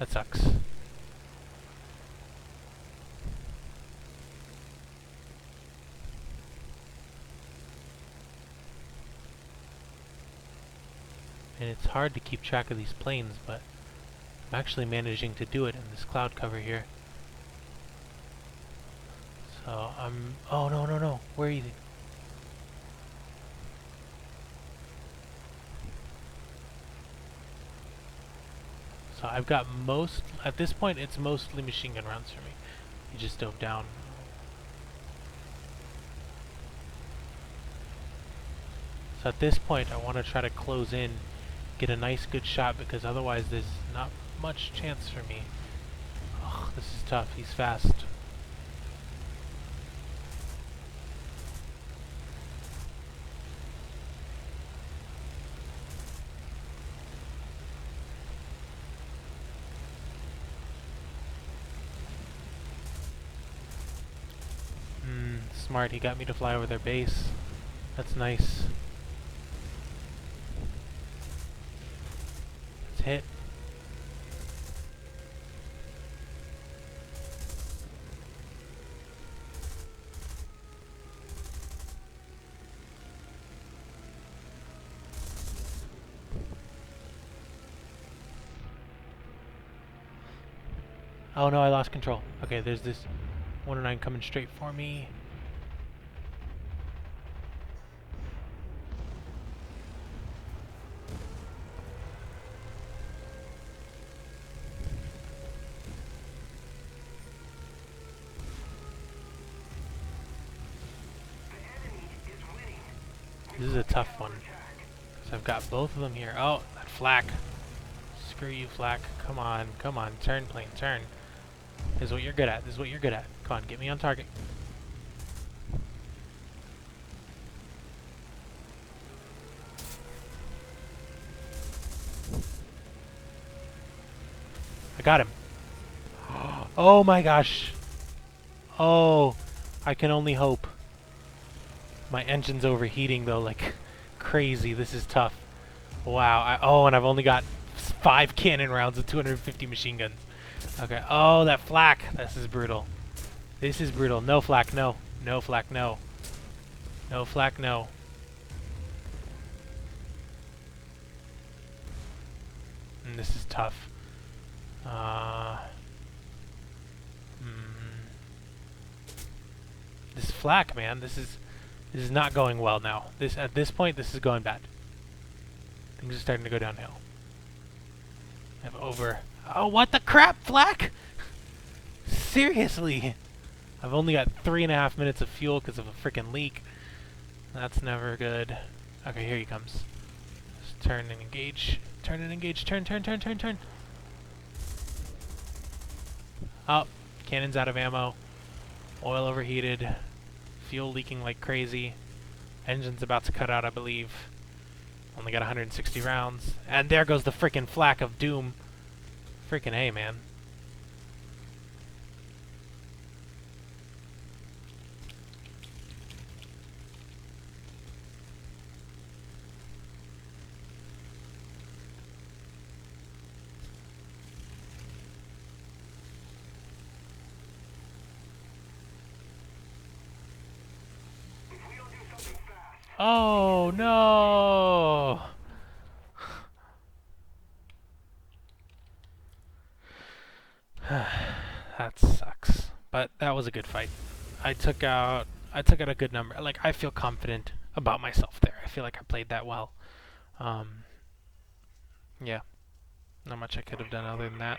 That sucks. And it's hard to keep track of these planes, but I'm actually managing to do it in this cloud cover here. So I'm... Oh, no, no, no. Where are you? So I've got most... At this point, it's mostly machine gun rounds for me. He just dove down. So at this point, I want to try to close in, get a nice good shot, because otherwise there's not much chance for me. Ugh, this is tough. He's fast. Smart. He got me to fly over their base. That's nice. Let's hit. Oh no, I lost control. Okay, there's this 109 coming straight for me. This is a tough one, because So I've got both of them here. Oh, that flak. Screw you, flak. Come on, come on. Turn, plane, turn. This is what you're good at. This is what you're good at. Come on, get me on target. I got him. Oh my gosh. Oh, I can only hope. My engine's overheating though, like crazy. This is tough. Wow. Oh, and I've only got 5 cannon rounds with 250 machine guns. Okay. Oh, that flak. This is brutal. This is brutal. No flak, no. No flak, no. No flak, no. And this is tough. This flak, man. This is not going well now. At this point, this is going bad. Things are starting to go downhill. I'm over. Oh, what the crap, flak? Seriously. I've only got 3.5 minutes of fuel because of a freaking leak. That's never good. Okay, here he comes. Just turn and engage. Turn and engage. Turn, turn, turn, turn, turn. Oh, cannon's out of ammo. Oil overheated. Fuel leaking like crazy. Engine's about to cut out, I believe. Only got 160 rounds. And there goes the freaking flak of doom. Freaking A, man. Oh no! That sucks. But that was a good fight. I took out a good number. Like, I feel confident about myself there. I feel like I played that well. Yeah. Not much I could have done other than that.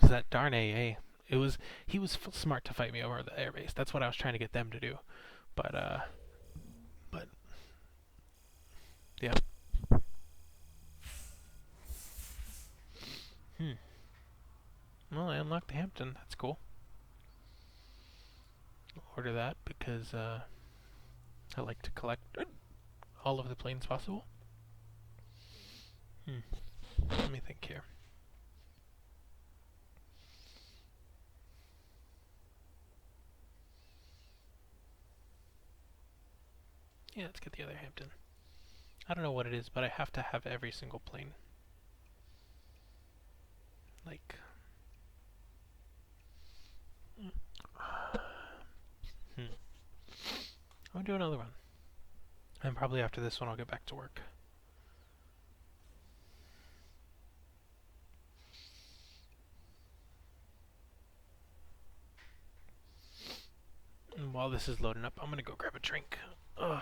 Cause that darn AA. He was smart to fight me over the airbase. That's what I was trying to get them to do. But yeah. Well, I unlocked the Hampton. That's cool. I'll order that because I like to collect all of the planes possible. Let me think here. Yeah, let's get the other Hampton. I don't know what it is, but I have to have every single plane. Like... I'll do another one. And probably after this one I'll get back to work. And while this is loading up, I'm gonna go grab a drink. Ugh.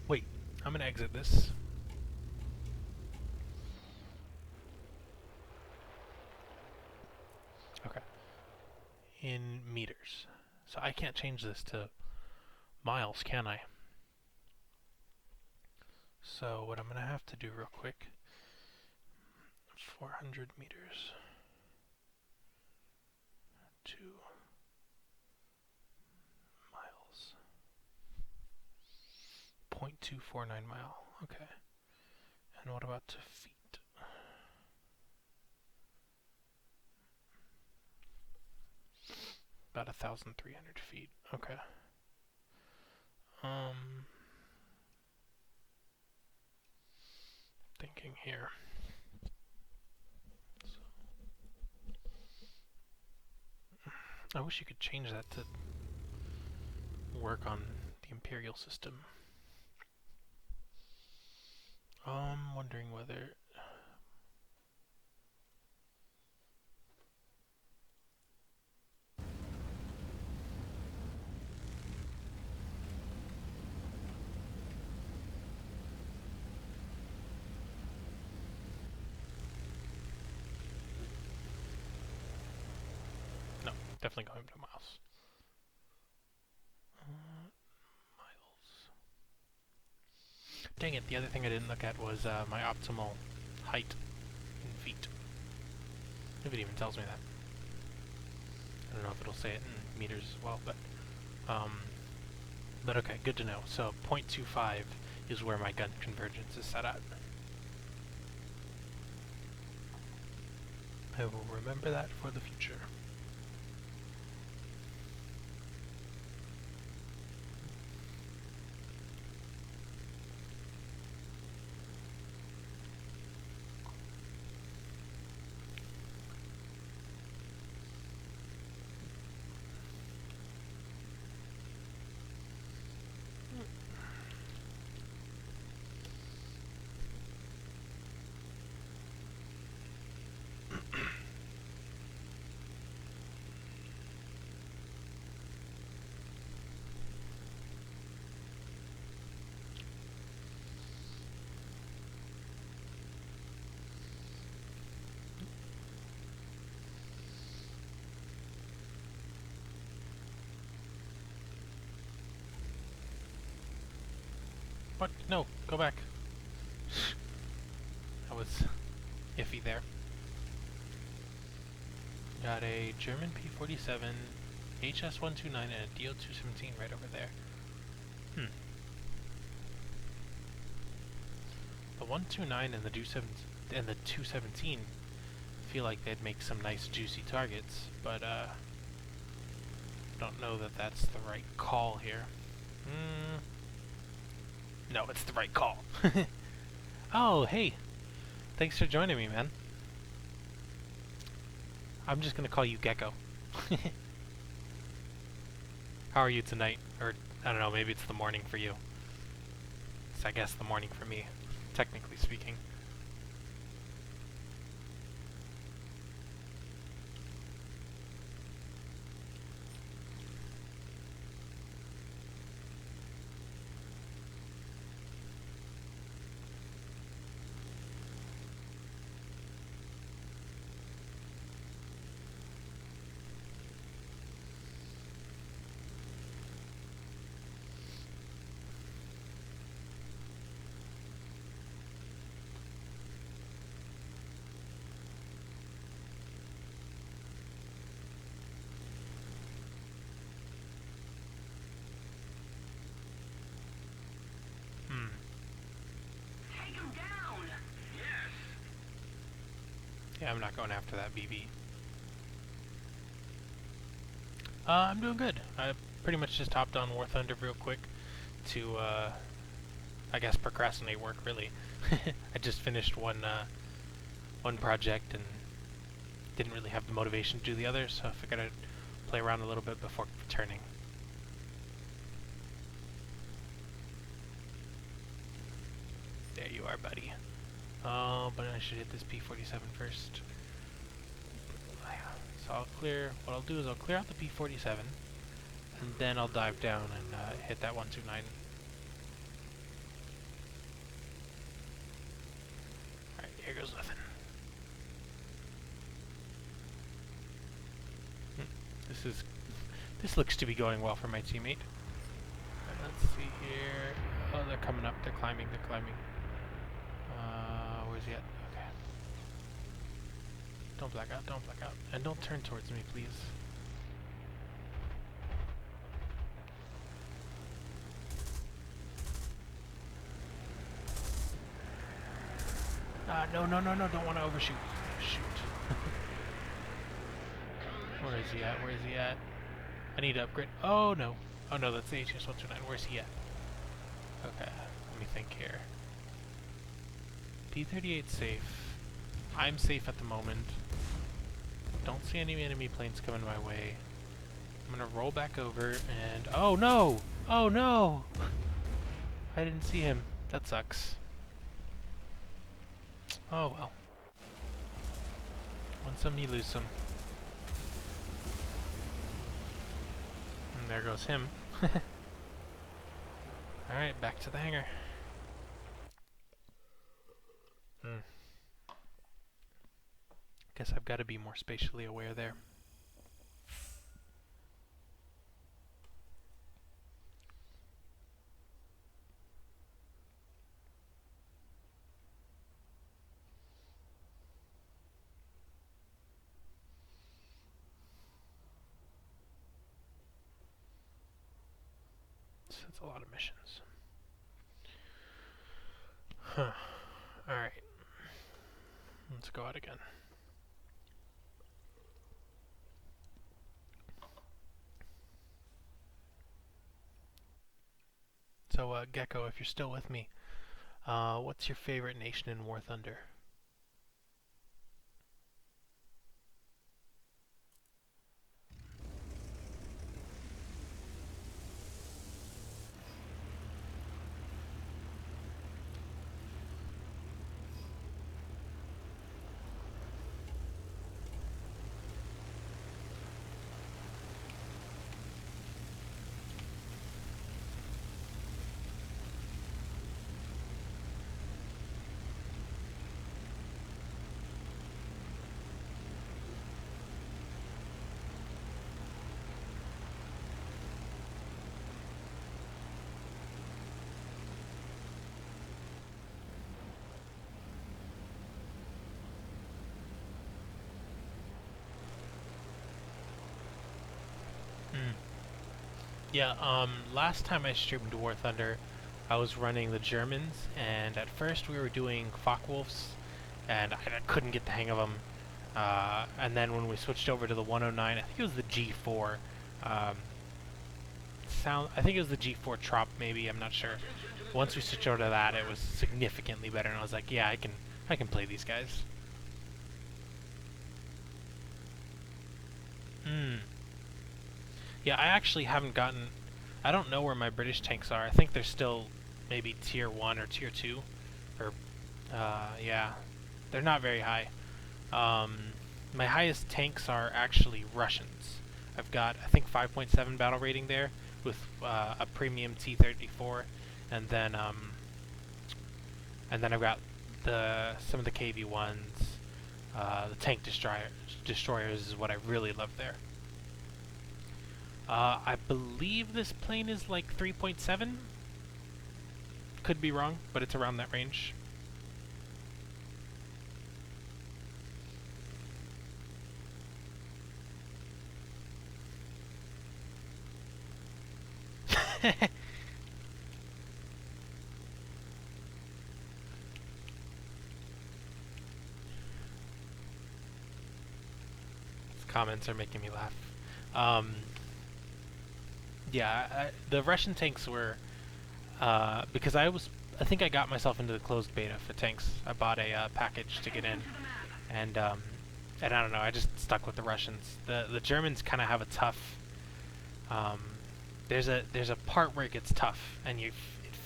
Wait, I'm gonna exit this. Okay. In meters. So I can't change this to miles, can I? So what I'm going to have to do real quick, 400 meters, 2 miles, 0.249 mile, okay. And what about to feet? About 1,300 feet, okay. Thinking here. I wish you could change that to work on the imperial system. I'm wondering whether... No, definitely going to miles. Miles. Dang it, the other thing I didn't look at was my optimal height in feet. If it even tells me that. I don't know if it'll say it in meters as well, but okay, good to know. So 0.25 is where my gun convergence is set at. I will remember that for the future. What? No, go back. That was iffy there. Got a German P-47, HS-129, and a DO-217 right over there. The 129 and the 217 feel like they'd make some nice juicy targets, but don't know that that's the right call here. No, it's the right call. Oh, hey. Thanks for joining me, man. I'm just gonna call you Gecko. How are you tonight? Or, I don't know, maybe it's the morning for you. It's, I guess, the morning for me, technically speaking. Yeah, I'm not going after that BB. I'm doing good. I pretty much just hopped on War Thunder real quick to, I guess, procrastinate work, really. I just finished one project and didn't really have the motivation to do the other, so I figured I'd play around a little bit before returning. There you are, buddy. But I should hit this P-47 first. So I'll clear, what I'll do is I'll clear out the P-47, and then I'll dive down and hit that 129. Alright, here goes nothing. This looks to be going well for my teammate. Right, let's see here. Oh, they're coming up, they're climbing. is he at? Okay. Don't black out, don't black out. And don't turn towards me, please. No, no, no, no, don't want to overshoot. Shoot. Where is he at? Where is he at? I need to upgrade. Oh, no. Oh, no, that's the HS-129. Where's he at? Okay, let me think here. P-38 safe. I'm safe at the moment. Don't see any enemy planes coming my way. I'm gonna roll back over and... Oh, no! Oh, no! I didn't see him. That sucks. Oh, well. Win some, you lose some. And there goes him. Alright, back to the hangar. Guess I've got to be more spatially aware there. So that's a lot of missions. Huh. Alright. Let's go out again. So, Gecko, if you're still with me, what's your favorite nation in War Thunder? Yeah, last time I streamed War Thunder, I was running the Germans, and at first we were doing Focke-Wulfs, and I couldn't get the hang of them. And then when we switched over to the 109, I think it was the G4. I think it was the G4 Trop, maybe. I'm not sure. Once we switched over to that, it was significantly better, and I was like, yeah, I can play these guys. Yeah, I actually haven't gotten... I don't know where my British tanks are. I think they're still maybe tier 1 or tier 2. Or, yeah. They're not very high. My highest tanks are actually Russians. I've got, I think, 5.7 battle rating there with a premium T-34. And then I've got some of the KV-1s. The tank destroyers is what I really love there. I believe this plane is like 3.7. Could be wrong, but it's around that range. Comments are making me laugh. Yeah, the Russian tanks were, because I think I got myself into the closed beta for tanks. I bought a package to get in, and I don't know, I just stuck with the Russians. The Germans kind of have a tough, there's a part where it gets tough, and it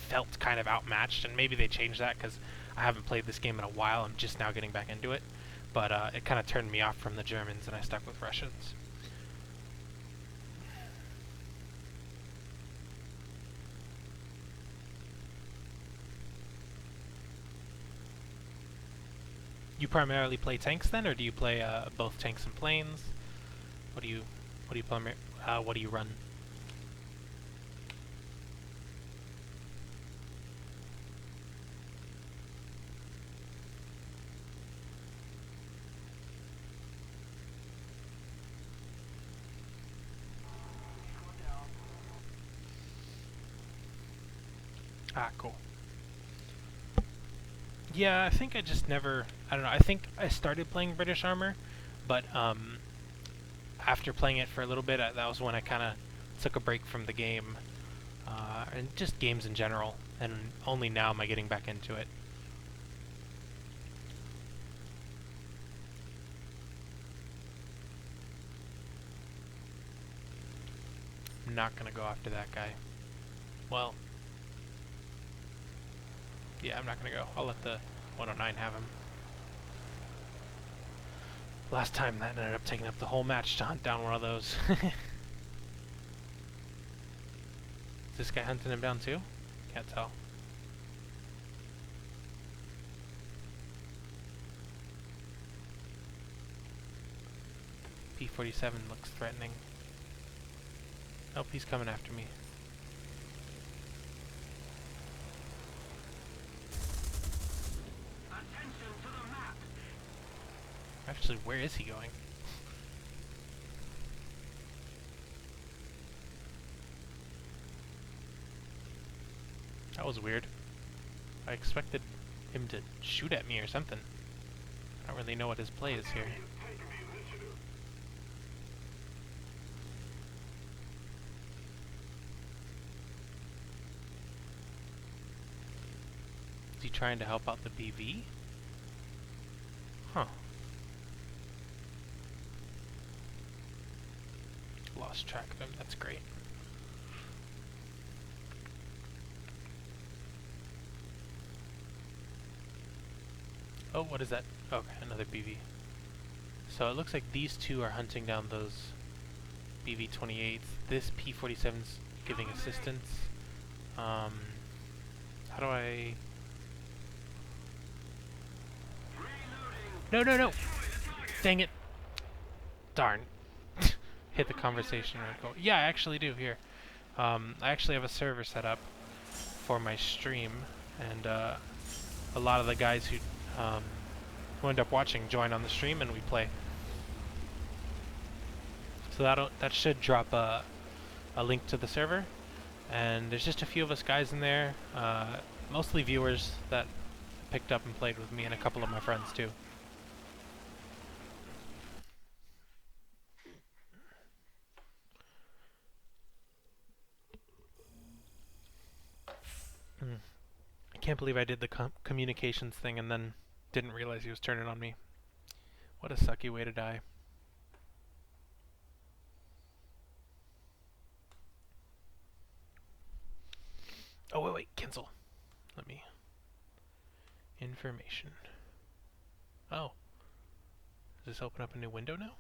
felt kind of outmatched, and maybe they changed that because I haven't played this game in a while. I'm just now getting back into it, but it kind of turned me off from the Germans, and I stuck with Russians. You primarily play tanks then, or do you play both tanks and planes? What do you run? Ah, cool. Yeah, I think I just never... I don't know, I think I started playing British Armor, but after playing it for a little bit, that was when I kind of took a break from the game, and just games in general, and only now am I getting back into it. I'm not gonna go after that guy. Well, yeah, I'm not gonna go. I'll let the 109 have him. Last time that ended up taking up the whole match to hunt down one of those. Is this guy hunting him down too? Can't tell. P-47 looks threatening. Nope, he's coming after me. Attention to the map. Actually, where is he going? That was weird. I expected him to shoot at me or something. I don't really know what his play is here. Is he trying to help out the BV? Huh. Lost track of him, that's great. Oh, what is that? Okay, another BV. So it looks like these two are hunting down those BV-28s. This P-47's giving assistance. How do I... No, no, no! Dang it! Darn. Hit the conversation right go. Yeah, I actually do, here. I actually have a server set up for my stream, and a lot of the guys who end up watching join on the stream and we play. So that should drop a link to the server, and there's just a few of us guys in there, mostly viewers that picked up and played with me, and a couple of my friends too. I can't believe I did the communications thing and then didn't realize he was turning on me. What a sucky way to die. Oh, wait, cancel. Let me... Information. Oh. Does this open up a new window now?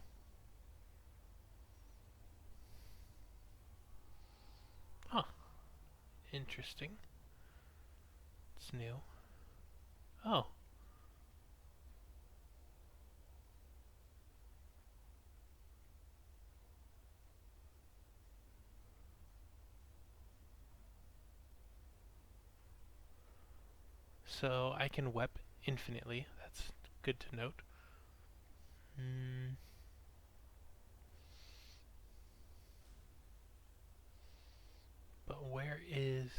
Huh. Interesting. It's new. Oh. So I can wep infinitely. That's good to note. But where is...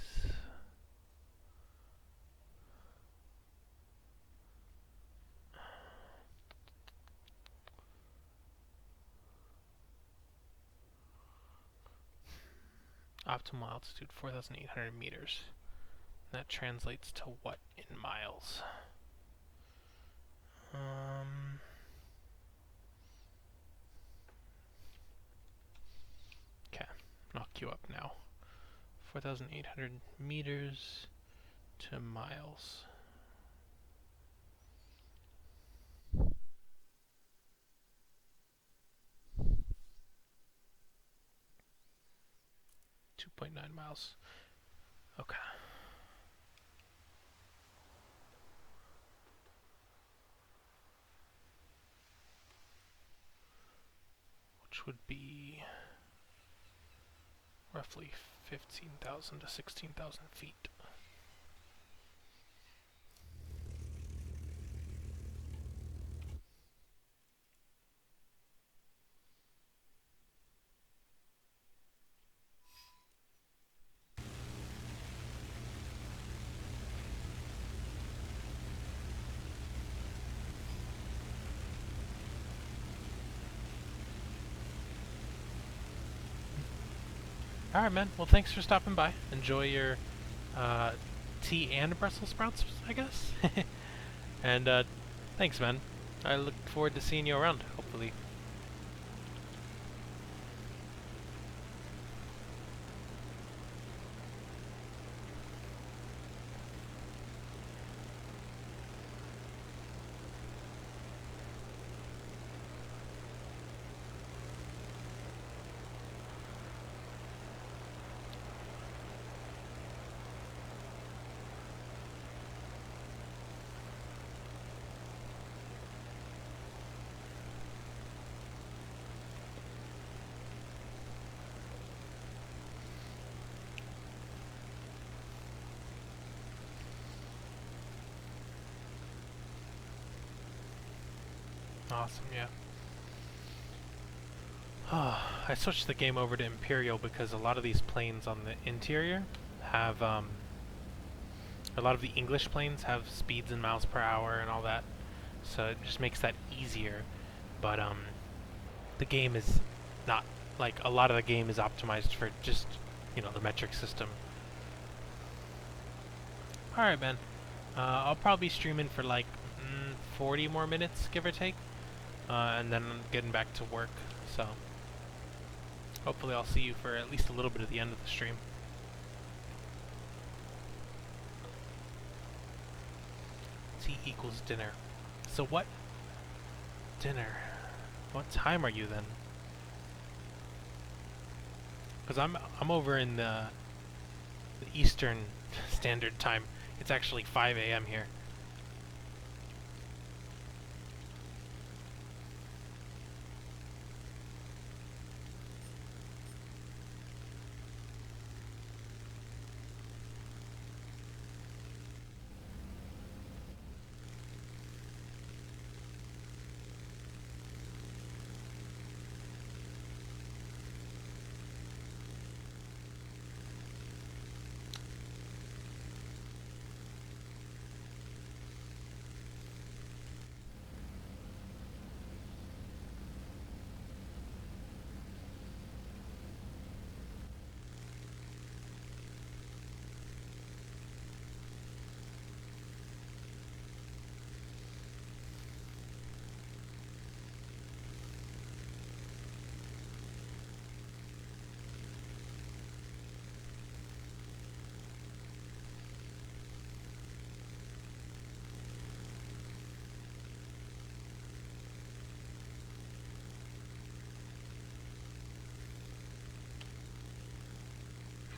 Optimal altitude 4,800 meters. That translates to what in miles? Okay, I'll queue up now. 4,800 meters to miles. .9 miles. Okay. Which would be roughly 15,000 to 16,000 feet. Alright, man. Well, thanks for stopping by. Enjoy your uh, tea and Brussels sprouts, I guess. And thanks, man. I look forward to seeing you around, hopefully. Awesome, yeah. I switched the game over to Imperial because a lot of these planes on the interior have, a lot of the English planes have speeds in miles per hour and all that, so it just makes that easier. But, the game is not, like, a lot of the game is optimized for just, you know, the metric system. Alright, man. I'll probably be streaming for, like, 40 more minutes, give or take, and then I'm getting back to work, so hopefully I'll see you for at least a little bit at the end of the stream. Tea equals dinner. So what? Dinner. What time are you then? Because I'm over in the Eastern Standard Time. It's actually 5 a.m. here.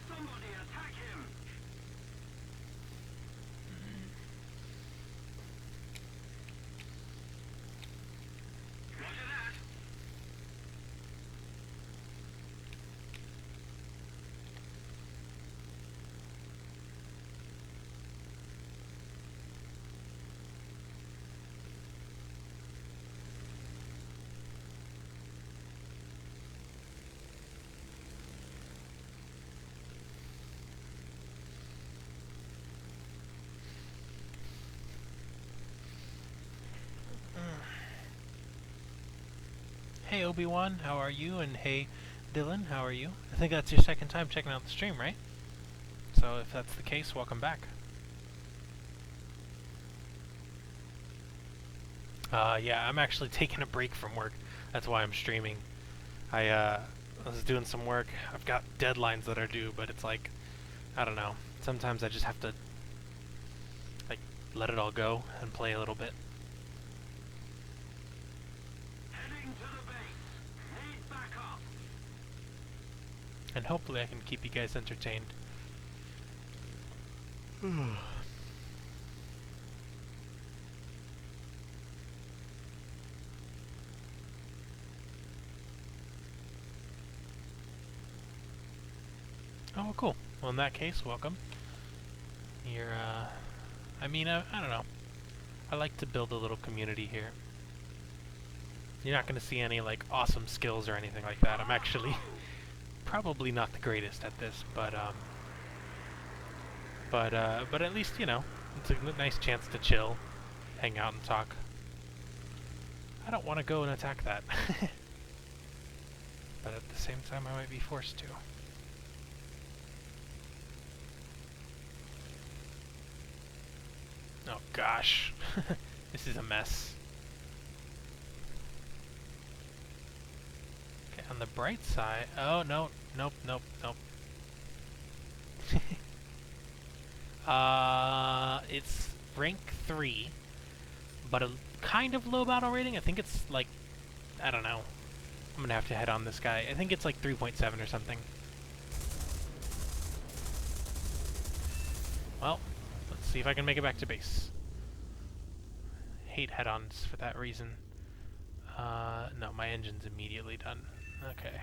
Somebody attack him! Roger that! Hey Obi-Wan, how are you? And hey Dylan, how are you? I think that's your second time checking out the stream, right? So if that's the case, welcome back. Yeah, I'm actually taking a break from work. That's why I'm streaming. I was doing some work. I've got deadlines that are due, but it's like, I don't know. Sometimes I just have to, like, let it all go and play a little bit. Heading to the base. Need backup. And hopefully I can keep you guys entertained. Oh, cool. Well, in that case, welcome. You're, I mean, I don't know. I like to build a little community here. You're not going to see any, like, awesome skills or anything like that. I'm actually probably not the greatest at this, but at least, you know, it's a nice chance to chill, hang out and talk. I don't want to go and attack that. But at the same time, I might be forced to. Oh gosh. This is a mess. Okay, on the bright side... Oh, no. Nope, nope, nope. It's rank 3, but a kind of low battle rating. I think it's like... I don't know. I'm gonna have to head on this guy. I think it's like 3.7 or something. Well, let's see if I can make it back to base. Hate head-ons for that reason. No, my engine's immediately done. Okay.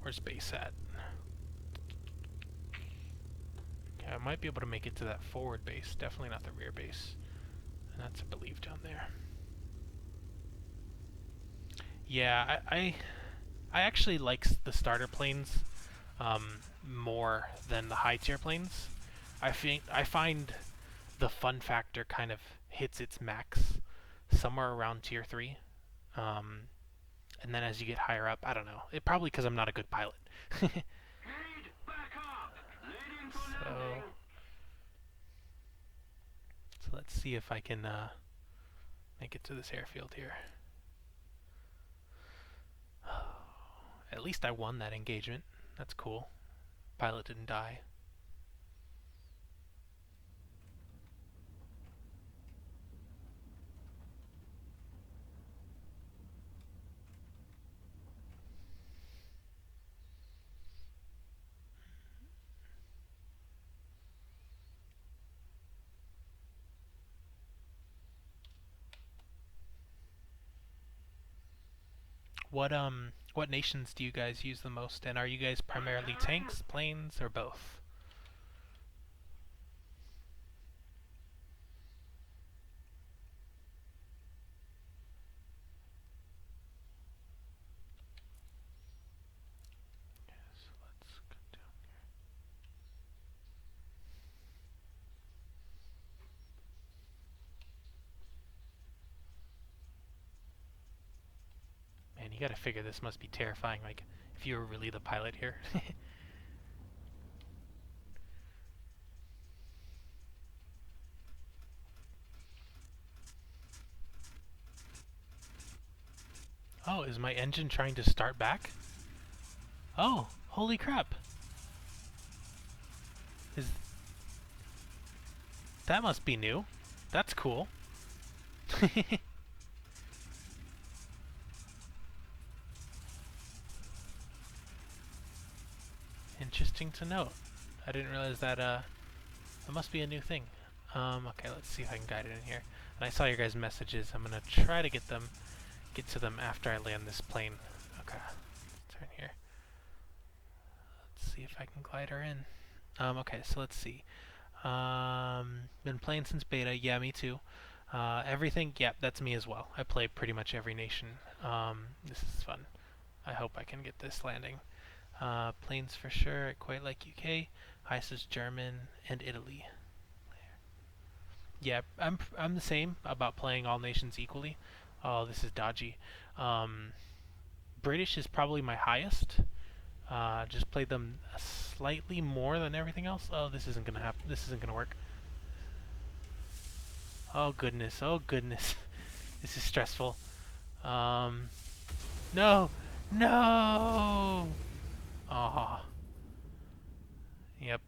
Where's base at? Okay, I might be able to make it to that forward base. Definitely not the rear base. And that's, I believe, down there. Yeah, I actually like the starter planes more than the high tier planes. I find the fun factor kind of hits its max somewhere around tier 3. And then as you get higher up, I don't know. It probably because I'm not a good pilot. Lead back up. Leading for So, landing. so let's see if I can make it to this airfield here. At least I won that engagement. That's cool. Pilot didn't die. What nations do you guys use the most? And are you guys primarily tanks, planes, or both? So let's go down. Man, you gotta figure this must be terrifying, like, if you were really the pilot here. Oh, is my engine trying to start back? Oh, holy crap. Is that must be new. That's cool. Interesting to note. I didn't realize that that must be a new thing. Okay, let's see if I can guide it in here. And I saw your guys' messages. I'm gonna try to get to them after I land this plane. Okay, let's turn here. Let's see if I can glide her in. Okay, so let's see. Been playing since beta. Yeah, me too. Everything. Yeah, that's me as well. I play pretty much every nation. This is fun. I hope I can get this landing. Planes for sure. I quite like UK. Heist is German and Italy. Yeah, I'm the same about playing all nations equally. Oh, this is dodgy. British is probably my highest. Just played them slightly more than everything else. Oh, this isn't gonna happen. This isn't gonna work. Oh goodness. Oh goodness. This is stressful. No, no. Oh. Yep.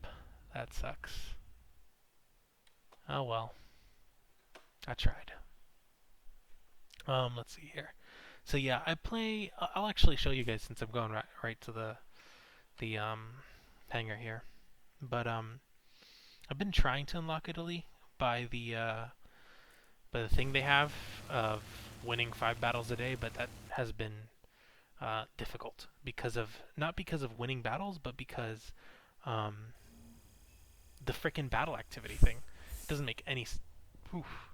That sucks. Oh well. I tried. Let's see here. So yeah, I play. I'll actually show you guys since I'm going right to the hangar here. But I've been trying to unlock Italy by the thing they have of winning 5 battles a day, but that has been difficult because of not because of winning battles, but because um, the frickin' battle activity thing doesn't make any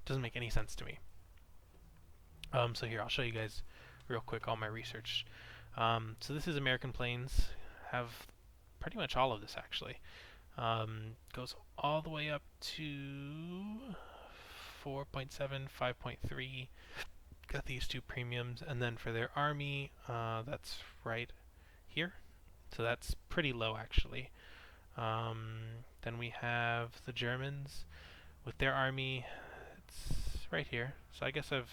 doesn't make any sense to me. So here I'll show you guys real quick all my research. So this is American planes. Have pretty much all of this actually. Goes all the way up to 4.7, 5.3. Got these two premiums, and then for their army, that's right here. So that's pretty low actually. Then we have the Germans with their army. right here. So I guess I've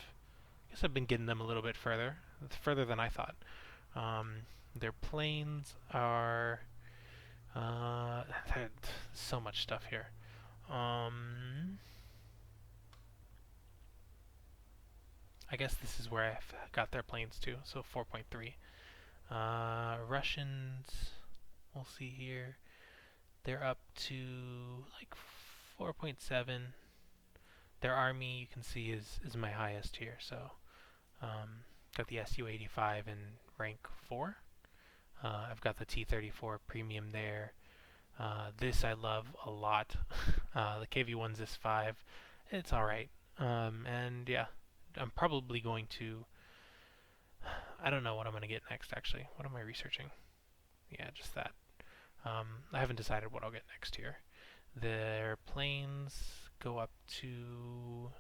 been getting them a little bit further than I thought. Their planes are so much stuff here. I guess this is where I got their planes too. So 4.3. Russians, we'll see here. They're up to like 4.7. Their army, you can see, is my highest here. So got the Su-85 in rank 4. I've got the T-34 premium there. This I love a lot. The KV-1 ZIS-5, it's alright. And yeah, I'm probably going to... I don't know what I'm going to get next, actually. What am I researching? Yeah, just that. I haven't decided what I'll get next here. Their planes go up to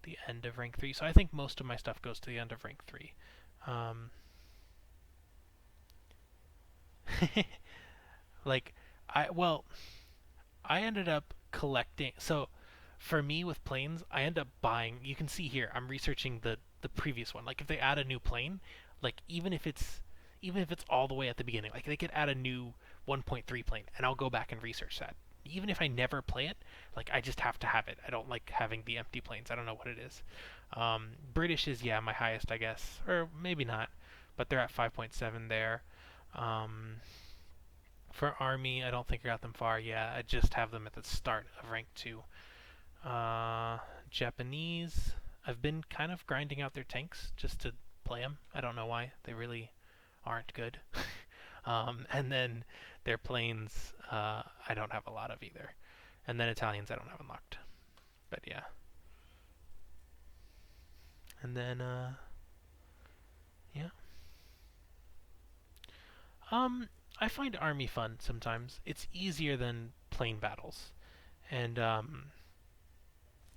the end of rank 3. So I think most of my stuff goes to the end of rank 3. Like, I ended up collecting. So for me with planes, I end up buying. You can see here, I'm researching the previous one. Like if they add a new plane, like even if it's all the way at the beginning, like they could add a new 1.3 plane, and I'll go back and research that. Even if I never play it, like I just have to have it. I don't like having the empty planes. I don't know what it is. British is my highest, I guess, or maybe not, but they're at 5.7 there. For Army, I don't think I got them far. Yeah, I just have them at the start of rank 2. Japanese, I've been kind of grinding out their tanks just to play them. I don't know why. They really aren't good. And then their planes, I don't have a lot of either. And then Italians I don't have unlocked. But yeah. And then, yeah. I find army fun sometimes. It's easier than plane battles. And,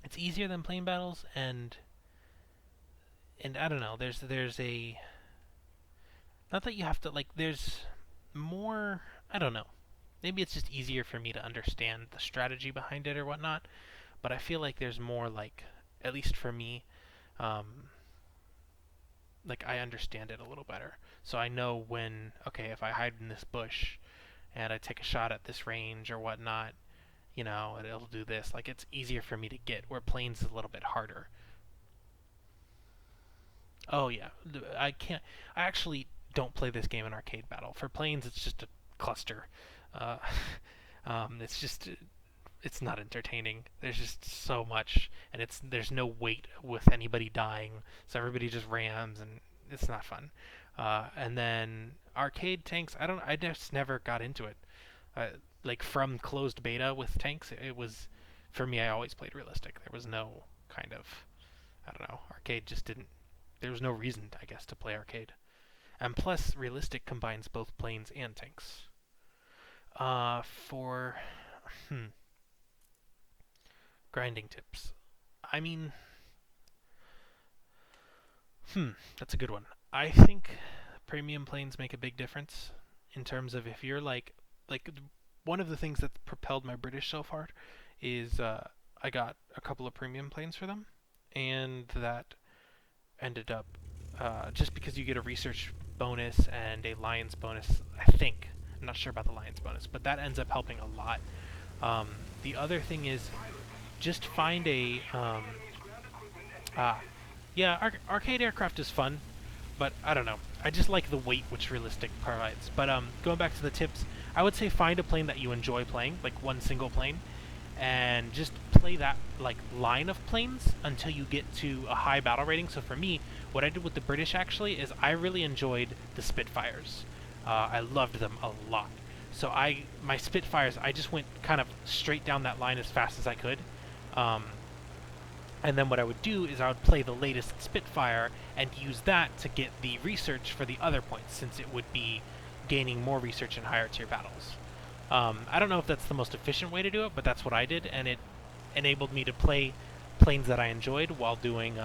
it's easier than plane battles, and I don't know, there's a... Not that you have to, like, there's more... I don't know. Maybe it's just easier for me to understand the strategy behind it or whatnot, but I feel like there's more, like, at least for me, like, I understand it a little better. So I know when, okay, if I hide in this bush and I take a shot at this range or whatnot, you know, it'll do this. Like, it's easier for me to get, where planes is a little bit harder. Oh, yeah. I actually don't play this game in arcade battle. For planes, it's just a cluster. It's not entertaining. There's just so much, and there's no weight with anybody dying, so everybody just rams, and it's not fun. And then arcade tanks, I just never got into it. Like from closed beta with tanks, it was, for me, I always played realistic. There was no kind of, I don't know, arcade just didn't, there was no reason, I guess, to play arcade. And plus, realistic combines both planes and tanks. For grinding tips, I mean, that's a good one. I think premium planes make a big difference in terms of if you're like one of the things that propelled my British so far is I got a couple of premium planes for them, and that ended up just because you get a research bonus and a Lions bonus, I think. I'm not sure about the Lions bonus, but that ends up helping a lot. The other thing is just find a arcade aircraft is fun, but I don't know. I just like the weight which realistic provides. But going back to the tips, I would say find a plane that you enjoy playing, like one single plane, and just play that like line of planes until you get to a high battle rating. So for me, what I did with the British actually is I really enjoyed the Spitfires. I loved them a lot. So my Spitfires, I just went kind of straight down that line as fast as I could. And then what I would do is I would play the latest Spitfire and use that to get the research for the other points, since it would be gaining more research in higher tier battles. I don't know if that's the most efficient way to do it, but that's what I did, and it enabled me to play planes that I enjoyed while doing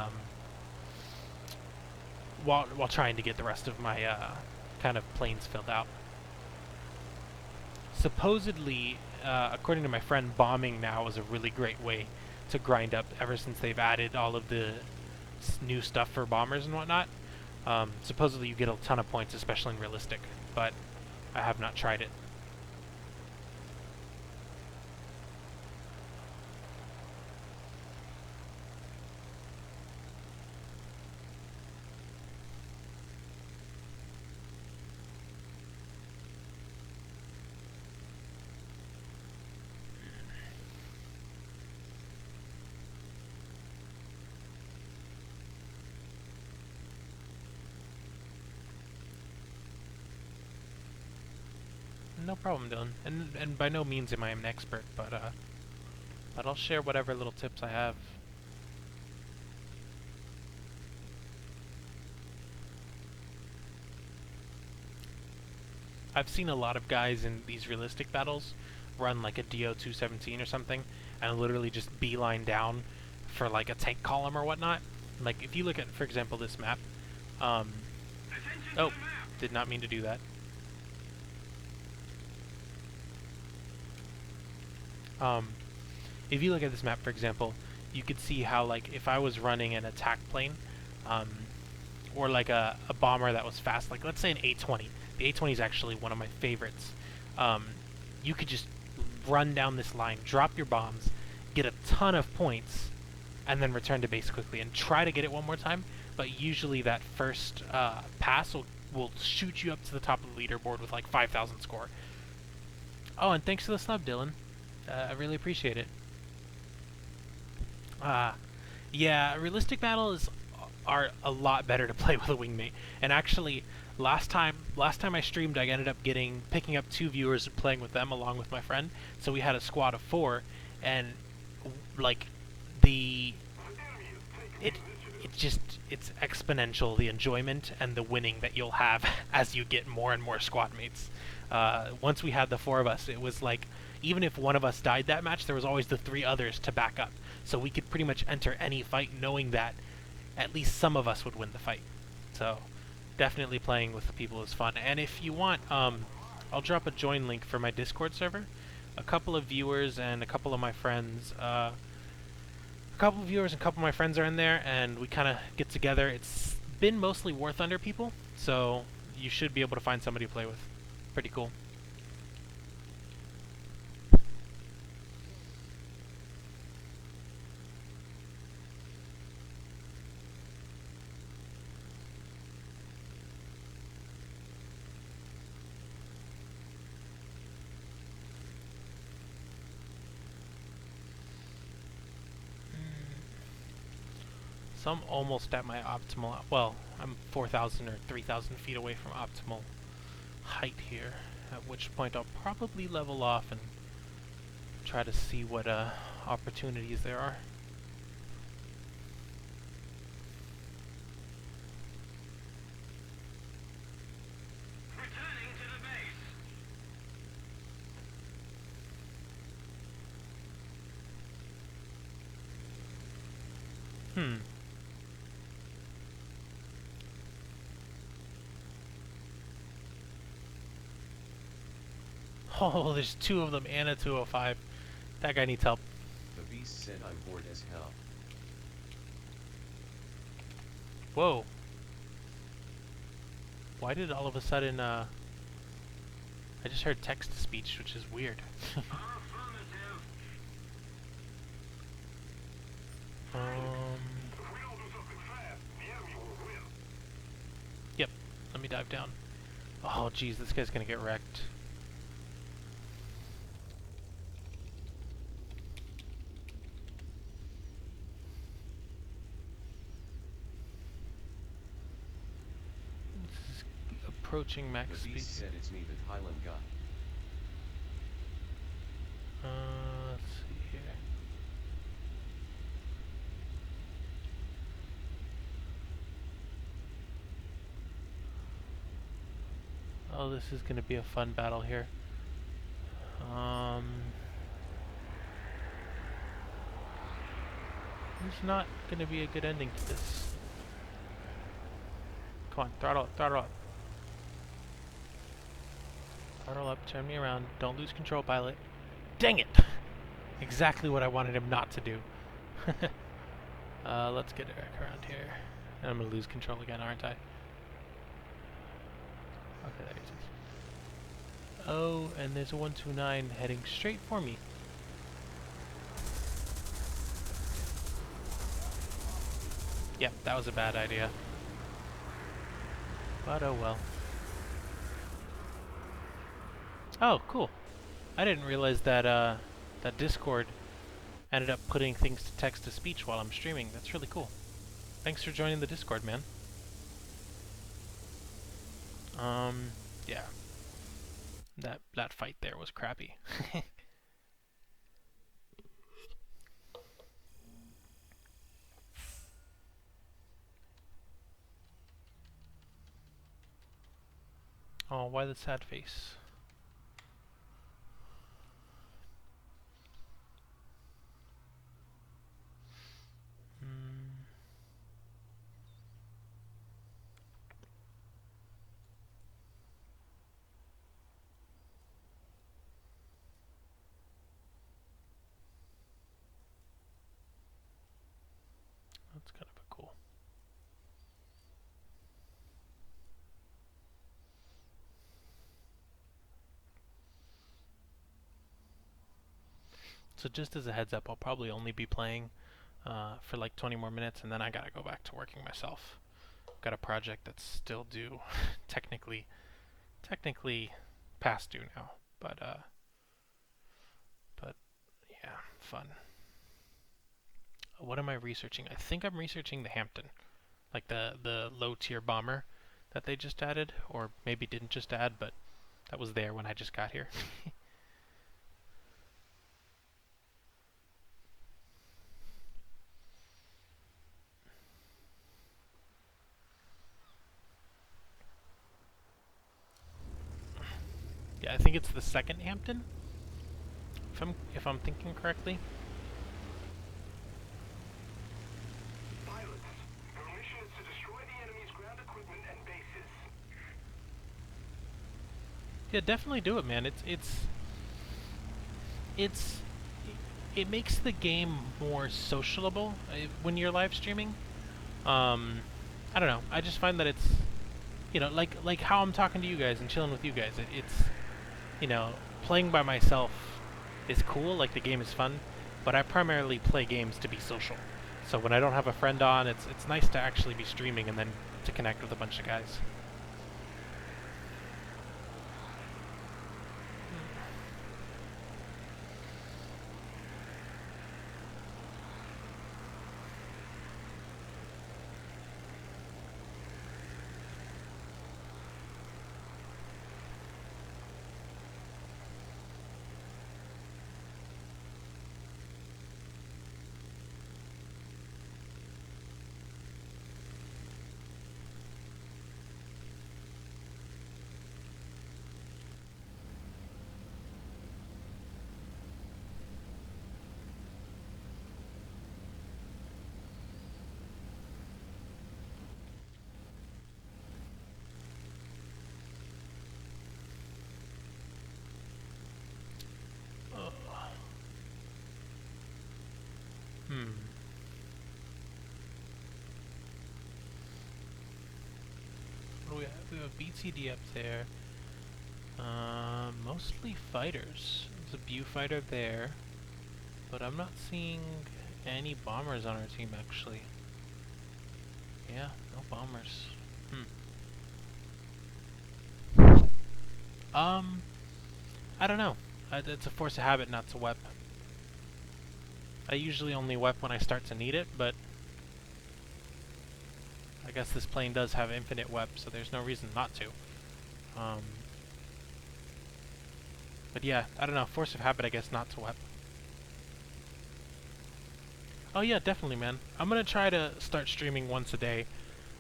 while trying to get the rest of my kind of planes filled out. Supposedly, according to my friend, bombing now is a really great way to grind up ever since they've added all of the new stuff for bombers and whatnot. Supposedly you get a ton of points, especially in realistic, but I have not tried it. No problem, Dylan. And by no means am I an expert, but I'll share whatever little tips I have. I've seen a lot of guys in these realistic battles run like a DO-217 or something, and literally just beeline down for like a tank column or whatnot. Like if you look at, for example, this map. Oh, did not mean to do that. If you look at this map, for example, you could see how, like, if I was running an attack plane, or like a bomber that was fast, like let's say an A-20. The A-20 is actually one of my favorites. You could just run down this line, drop your bombs, get a ton of points, and then return to base quickly and try to get it one more time. But usually that first pass will shoot you up to the top of the leaderboard with like 5,000 score. Oh, and thanks for the snub, Dylan. I really appreciate it. Yeah, realistic battles are a lot better to play with a wingmate. And actually, last time I streamed, I ended up picking up 2 viewers and playing with them along with my friend. So we had a squad of 4, and like it's exponential, the enjoyment and the winning that you'll have as you get more and more squad mates. Once we had the 4 of us, it was like, even if one of us died that match, there was always the 3 others to back up. So we could pretty much enter any fight knowing that at least some of us would win the fight. So definitely playing with the people is fun. And if you want, I'll drop a join link for my Discord server. A couple of viewers and a couple of my friends, are in there, and we kind of get together. It's been mostly War Thunder people, so you should be able to find somebody to play with. Pretty cool. So I'm almost at my optimal, well, I'm 4,000 or 3,000 feet away from optimal height here, at which point I'll probably level off and try to see what opportunities there are. Returning to the base. Oh, there's 2 of them and a 205. That guy needs help. The beast said I'm bored as hell. Whoa. Why did all of a sudden, I just heard text-to-speech, which is weird. Yep, let me dive down. Oh, geez, this guy's gonna get wrecked. This is approaching max The speed. beast said it's me, the Highland guy. Let's see here. Oh, this is going to be a fun battle here. There's not going to be a good ending to this. Come on, throttle up, throttle up. Throttle up, turn me around. Don't lose control, pilot. Dang it! Exactly what I wanted him not to do. Let's get back around here. And I'm gonna lose control again, aren't I? Okay, there it is. Oh, and there's a 129 heading straight for me. Yep, that was a bad idea. But oh well. Oh, cool. I didn't realize that that Discord ended up putting things to text to speech while I'm streaming. That's really cool. Thanks for joining the Discord, man. Yeah. That fight there was crappy. Oh, why the sad face? That's kind of a cool. So just as a heads up, I'll probably only be playing for like 20 more minutes, and then I gotta go back to working myself. Got a project that's still due, technically past due now, but yeah, fun. What am I researching? I think I'm researching the Hampton, like the low tier bomber that they just added, or maybe didn't just add, but that was there when I just got here. Yeah, I think it's the second Hampton, if I'm thinking correctly. Pilots, your mission is to destroy the enemy's ground equipment and bases. Yeah, definitely do it, man. It makes the game more sociable when you're live streaming. I don't know. I just find that it's, you know, like how I'm talking to you guys and chilling with you guys. It's, you know, playing by myself is cool. Like the game is fun, but I primarily play games to be social. So when I don't have a friend on, it's nice to actually be streaming and then to connect with a bunch of guys. Hmm. What do we have? We have a BTD up there. Mostly fighters. There's a Bu fighter there, but I'm not seeing any bombers on our team actually. Yeah, no bombers. I don't know. It's a force of habit not to wep. I usually only wep when I start to need it, but I guess this plane does have infinite wep, so there's no reason not to. But yeah, I don't know. Force of habit, I guess, not to wep. Oh yeah, definitely, man. I'm gonna try to start streaming once a day,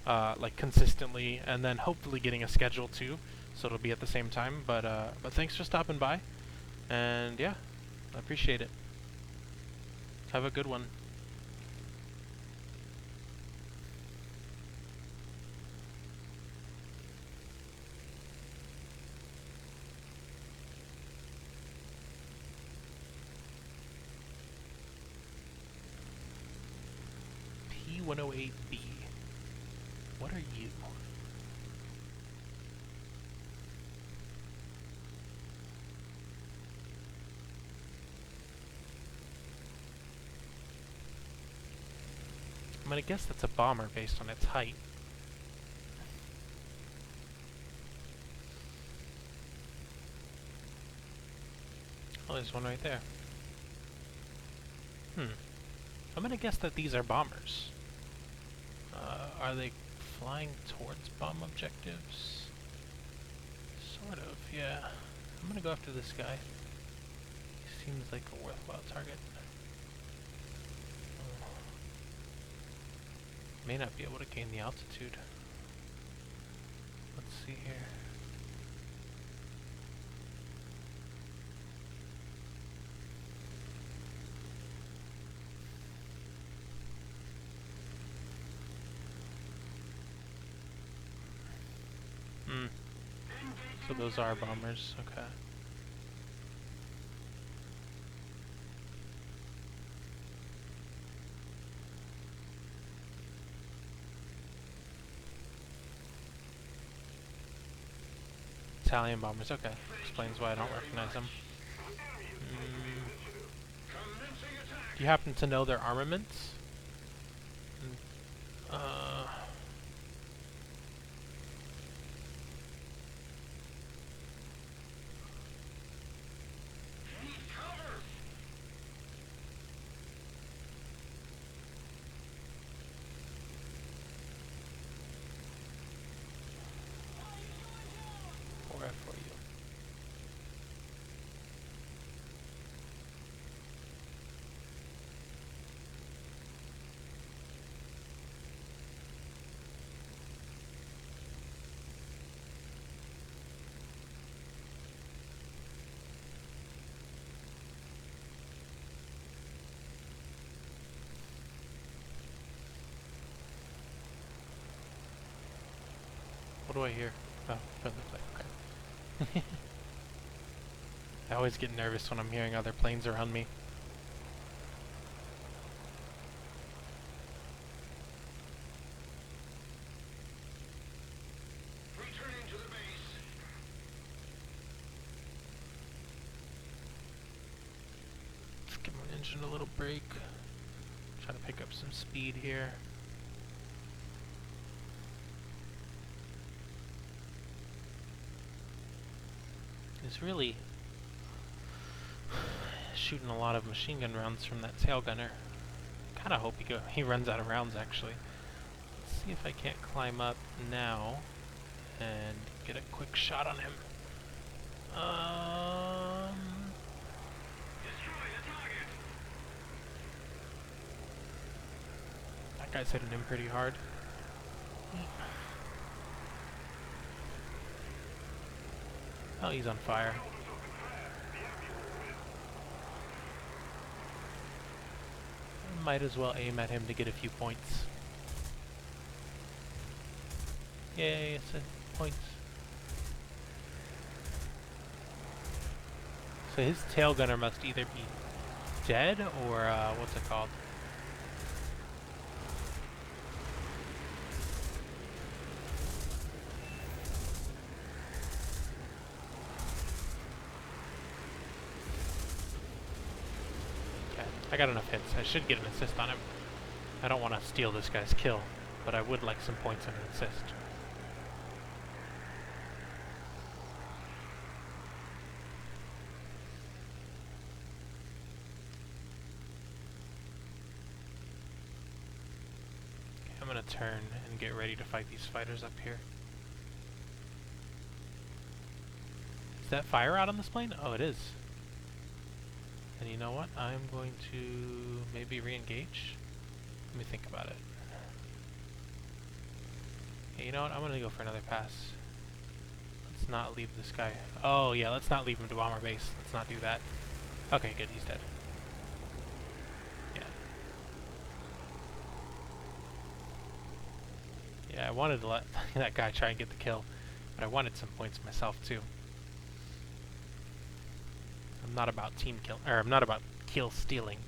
like consistently, and then hopefully getting a schedule too, so it'll be at the same time. But thanks for stopping by, and yeah, I appreciate it. Have a good one. P-108B. What are you? I'm gonna guess that's a bomber based on its height. Oh, there's one right there. I'm gonna guess that these are bombers. Are they flying towards bomb objectives? Sort of, yeah. I'm gonna go after this guy. He seems like a worthwhile target. May not be able to gain the altitude. Let's see here. So those are bombers, okay. Italian bombers, okay. Explains why I don't recognize them. Do you happen to know their armaments? For you. What do I hear? Oh, from the plane. Okay. I always get nervous when I'm hearing other planes around me. Returning to the base. Let's give my engine a little break. Try to pick up some speed here. He's really shooting a lot of machine gun rounds from that tail gunner. Kinda hope he runs out of rounds actually. Let's see if I can't climb up now and get a quick shot on him. That guy's hitting him pretty hard. Oh, he's on fire. Might as well aim at him to get a few points. Yay, it's a points. So his tail gunner must either be dead or what's it called? I got enough hits. I should get an assist on him. I don't want to steal this guy's kill, but I would like some points and an assist. Okay, I'm going to turn and get ready to fight these fighters up here. Is that fire out on this plane? Oh, it is. And you know what? I'm going to maybe re-engage. Let me think about it. Hey, you know what? I'm going to go for another pass. Let's not leave this guy. Oh, yeah, let's not leave him to bomber base. Let's not do that. Okay, good. He's dead. Yeah. Yeah, I wanted to let that guy try and get the kill, but I wanted some points myself, too. I'm not about team kill, or I'm not about kill stealing.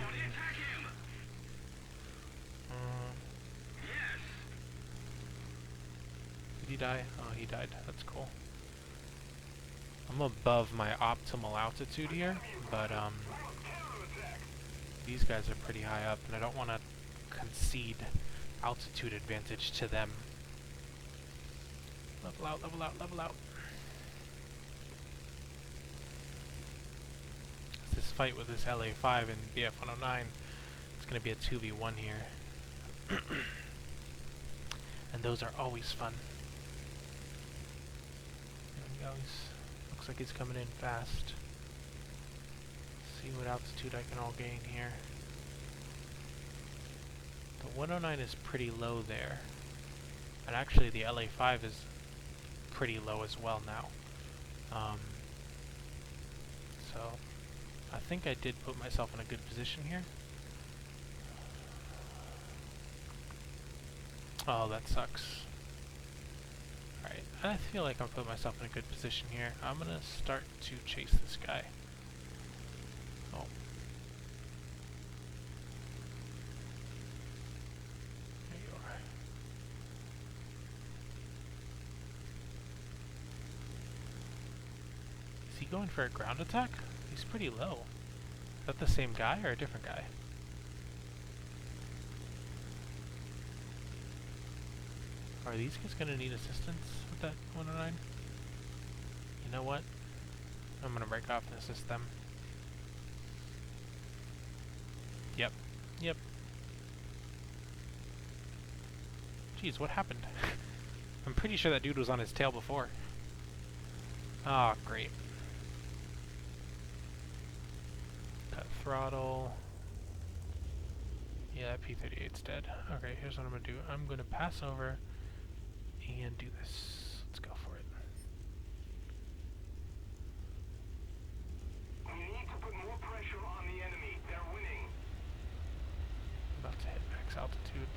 attack him! Yes! Did he die? Oh, he died. That's cool. I'm above my optimal altitude here, but these guys are pretty high up, and I don't want to concede altitude advantage to them. Level out, level out, level out. This fight with this LA5 and BF-109, it's going to be a 2v1 here. And those are always fun. There we go. Looks like he's coming in fast. See what altitude I can all gain here. The 109 is pretty low there. And actually the LA5 is pretty low as well now. So I think I did put myself in a good position here. Oh, that sucks. Alright, I feel like I've put myself in a good position here. I'm gonna start to chase this guy. Oh. There you are. Is he going for a ground attack? He's pretty low. Is that the same guy or a different guy? Are these guys gonna need assistance with that 109? You know what? I'm gonna break off and assist them. Yep. Yep. Jeez, what happened? I'm pretty sure that dude was on his tail before. Ah, oh, great. Cut throttle. Yeah, that P-38's dead. Okay, here's what I'm gonna do. I'm gonna pass over and do this. Let's go for it. We need to put more pressure on the enemy. They're winning. About to hit max altitude,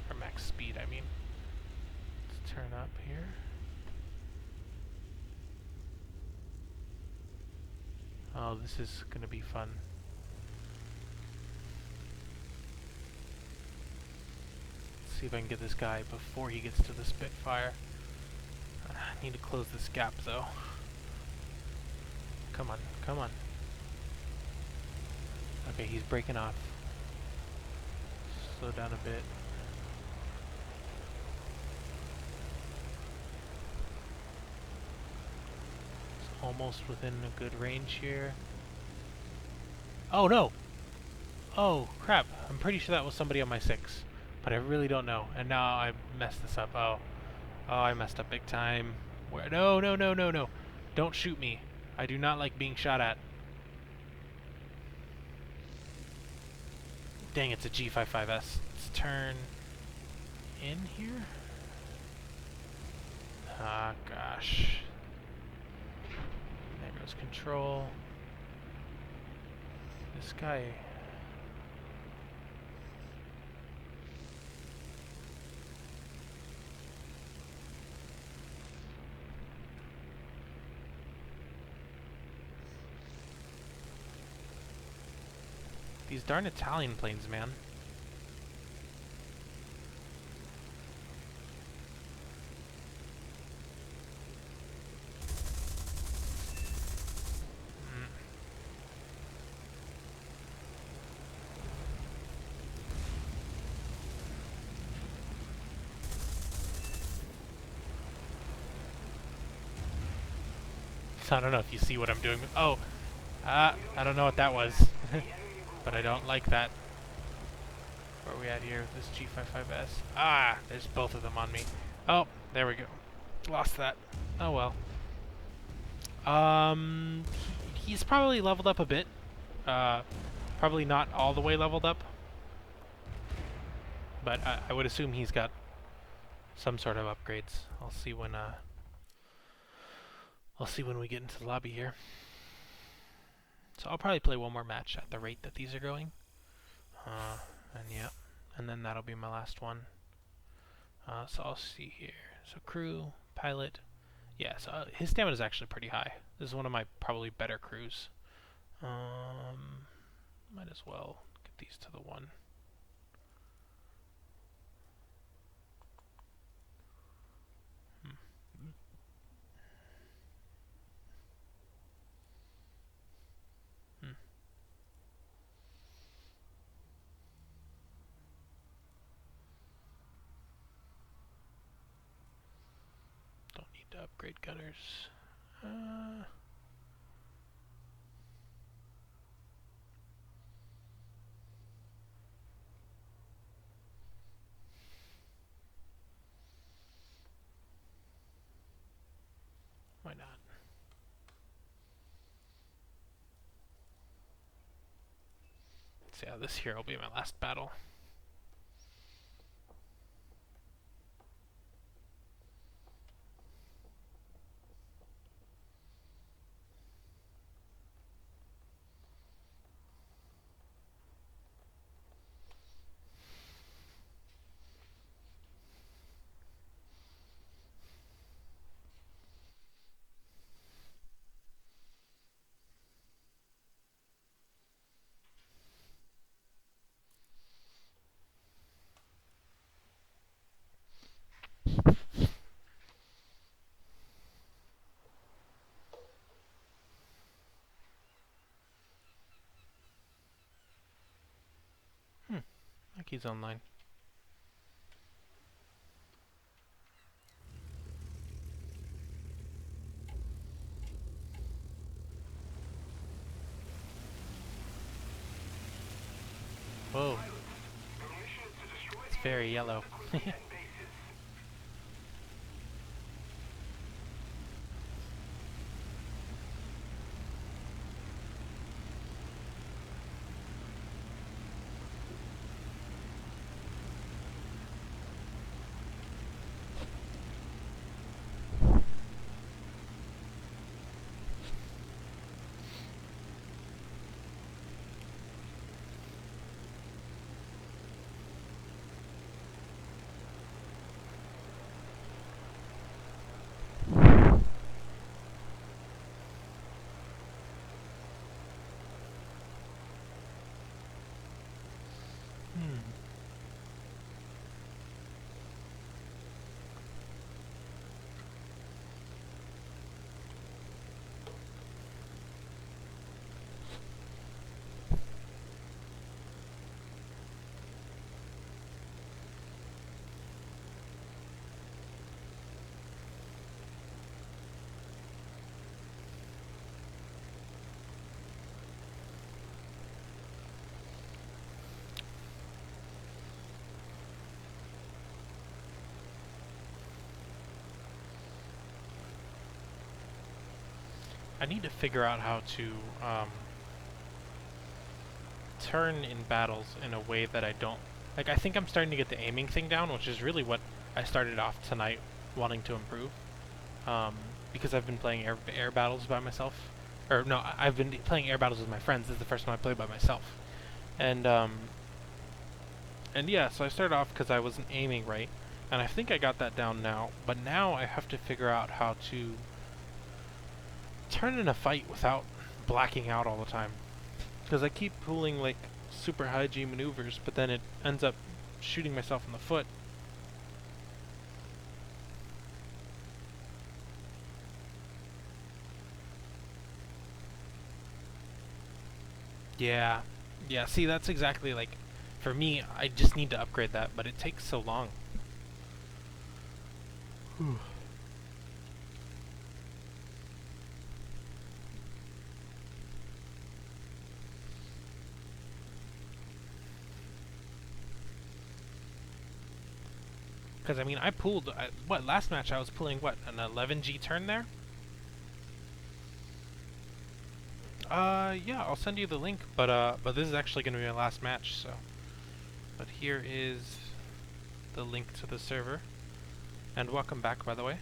or max speed, I mean. Let's turn up here. Oh, this is gonna be fun. Let's see if I can get this guy before he gets to the Spitfire. I need to close this gap though. Come on, come on. Okay, he's breaking off. Slow down a bit. It's almost within a good range here. Oh no! Oh crap, I'm pretty sure that was somebody on my 6. But I really don't know. And now I messed this up. Oh. Oh, I messed up big time. Where? No, no, no, no, no. Don't shoot me. I do not like being shot at. Dang, it's a G55S. Let's turn in here. Ah, gosh. There goes control. This guy... These darn Italian planes, man. So I don't know if you see what I'm doing. Oh, I don't know what that was. But I don't like that. Where are we at here with this G55S? Ah, there's both of them on me. Oh, there we go. Lost that. Oh well. He's probably leveled up a bit. Probably not all the way leveled up. But I would assume he's got some sort of upgrades. I'll see when we get into the lobby here. So I'll probably play one more match at the rate that these are going. And yeah, and then that'll be my last one. So I'll see here. So crew, pilot. Yeah, so his stamina is actually pretty high. This is one of my probably better crews. Might as well these to the 1. Don't need to upgrade gunners. Why not? So yeah, this here will be my last battle. Like he's online. Whoa. It's very yellow. I need to figure out how to turn in battles in a way that I don't... Like, I think I'm starting to get the aiming thing down, which is really what I started off tonight wanting to improve. Because I've been playing air battles by myself. Or, no, I've been playing air battles with my friends. This is the first time I played by myself. And yeah, so I started off because I wasn't aiming right. And I think I got that down now. But now I have to figure out how to turn in a fight without blacking out all the time. Because I keep pulling like super high G maneuvers, but then it ends up shooting myself in the foot. Yeah. Yeah, see, that's exactly like, for me, I just need to upgrade that, but it takes so long. Because, I mean, I pulled, last match I was pulling, what, an 11G turn there? Yeah, I'll send you the link, but this is actually going to be my last match, so. But here is the link to the server. And welcome back, by the way.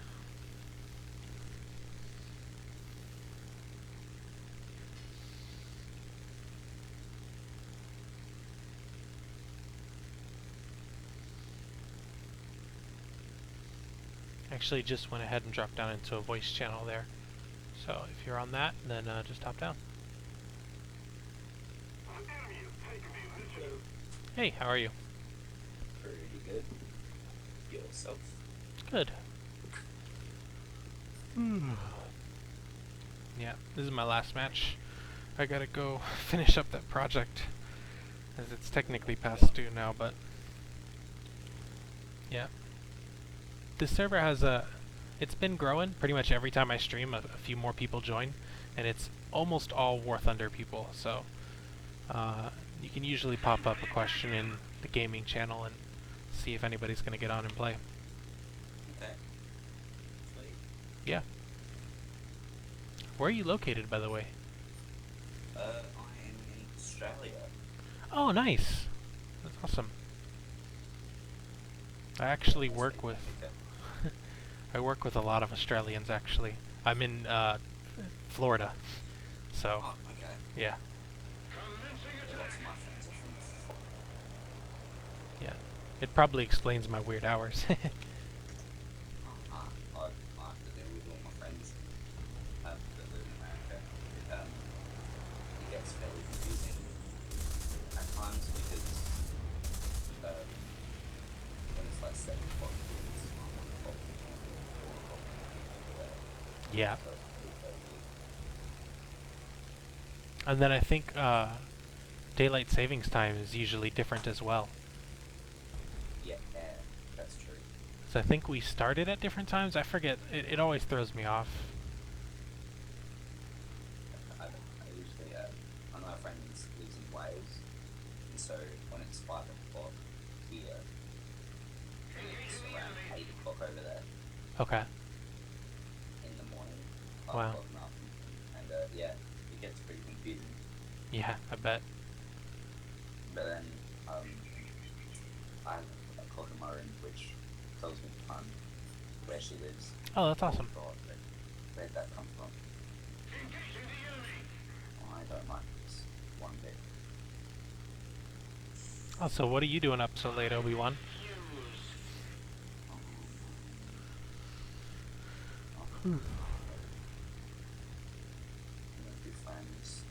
Actually just went ahead and dropped down into a voice channel there. So if you're on that, then just hop down. The enemy has taken the initiative. Hey, how are you? Pretty good. Yourself? Good. Yeah, this is my last match. I gotta go finish up that project, as it's technically past due now, but... Yeah. This server has it's been growing. Pretty much every time I stream, a few more people join, and it's almost all War Thunder people, so... you can usually pop up a question in the gaming channel and see if anybody's gonna get on and play. Okay. Sweet. Yeah. Where are you located, by the way? I am in Australia. Oh, nice! That's awesome. I actually work with... I work with a lot of Australians, actually. I'm in, Florida. So, Oh, okay. yeah. Lots of my friends are from Yeah. It probably explains my weird hours. I have to deal with all my friends that live in America. It gets fairly confusing at times because when it's like 7 o'clock, it's 1 o'clock, 4 o'clock, Yeah. so it's pretty weird. And then I think, daylight savings time is usually different as well. Yeah, that's true. So I think we started at different times. I forget. It always throws me off. I usually, one of my friends lives in Wales, and so when it's 5 o'clock here, it's around 8 o'clock over there Okay. in the morning. Wow. O'clock in the afternoon. And yeah, it gets pretty confusing. Yeah, I bet. But then, I have a clock in my room which tells me the time where she lives. Oh, that's awesome. God, where'd that come from? I don't like this one bit. Oh, so what are you doing up so late, Obi-Wan? I'm gonna do friends.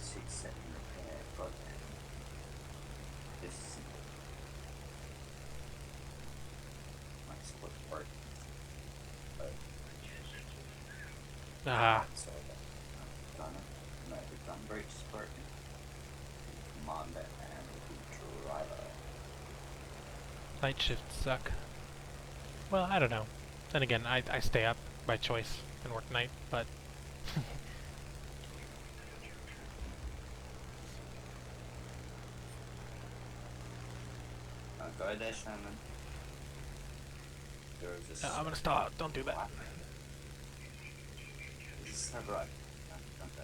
Six, seven repair. God damn. This is my split work. But Ah, so done it. No, the gun breaks broken. Commander and the driver. night shifts suck. Well, I don't know. Then again, I stay up by choice and work night, but... Go there, Sherman. There is this. No, I'm gonna stop. Don't do that. This is not right. Don't do